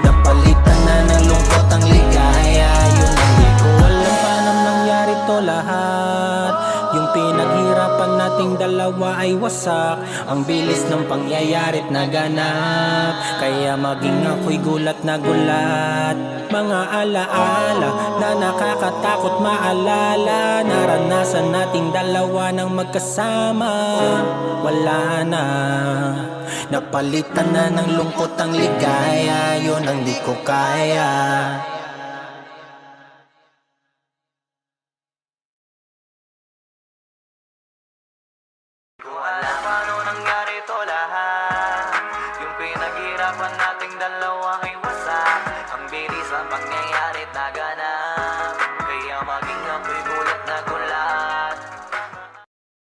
napalitan na ng lungkot ang ligaya. Yun ang di ko alam paano nangyari to lahat. Yung pinaghirapan nating dalawa ay wasak. Ang bilis ng pangyayari't naganap, kaya maging ako'y gulat na gulat. Mga alaala na nakakatakot maalala. Naranasan nating dalawa ng magkasama. Wala na, napalitan na ng lungkot ang ligaya. Yun ang di ko kaya. Pag-usapan natin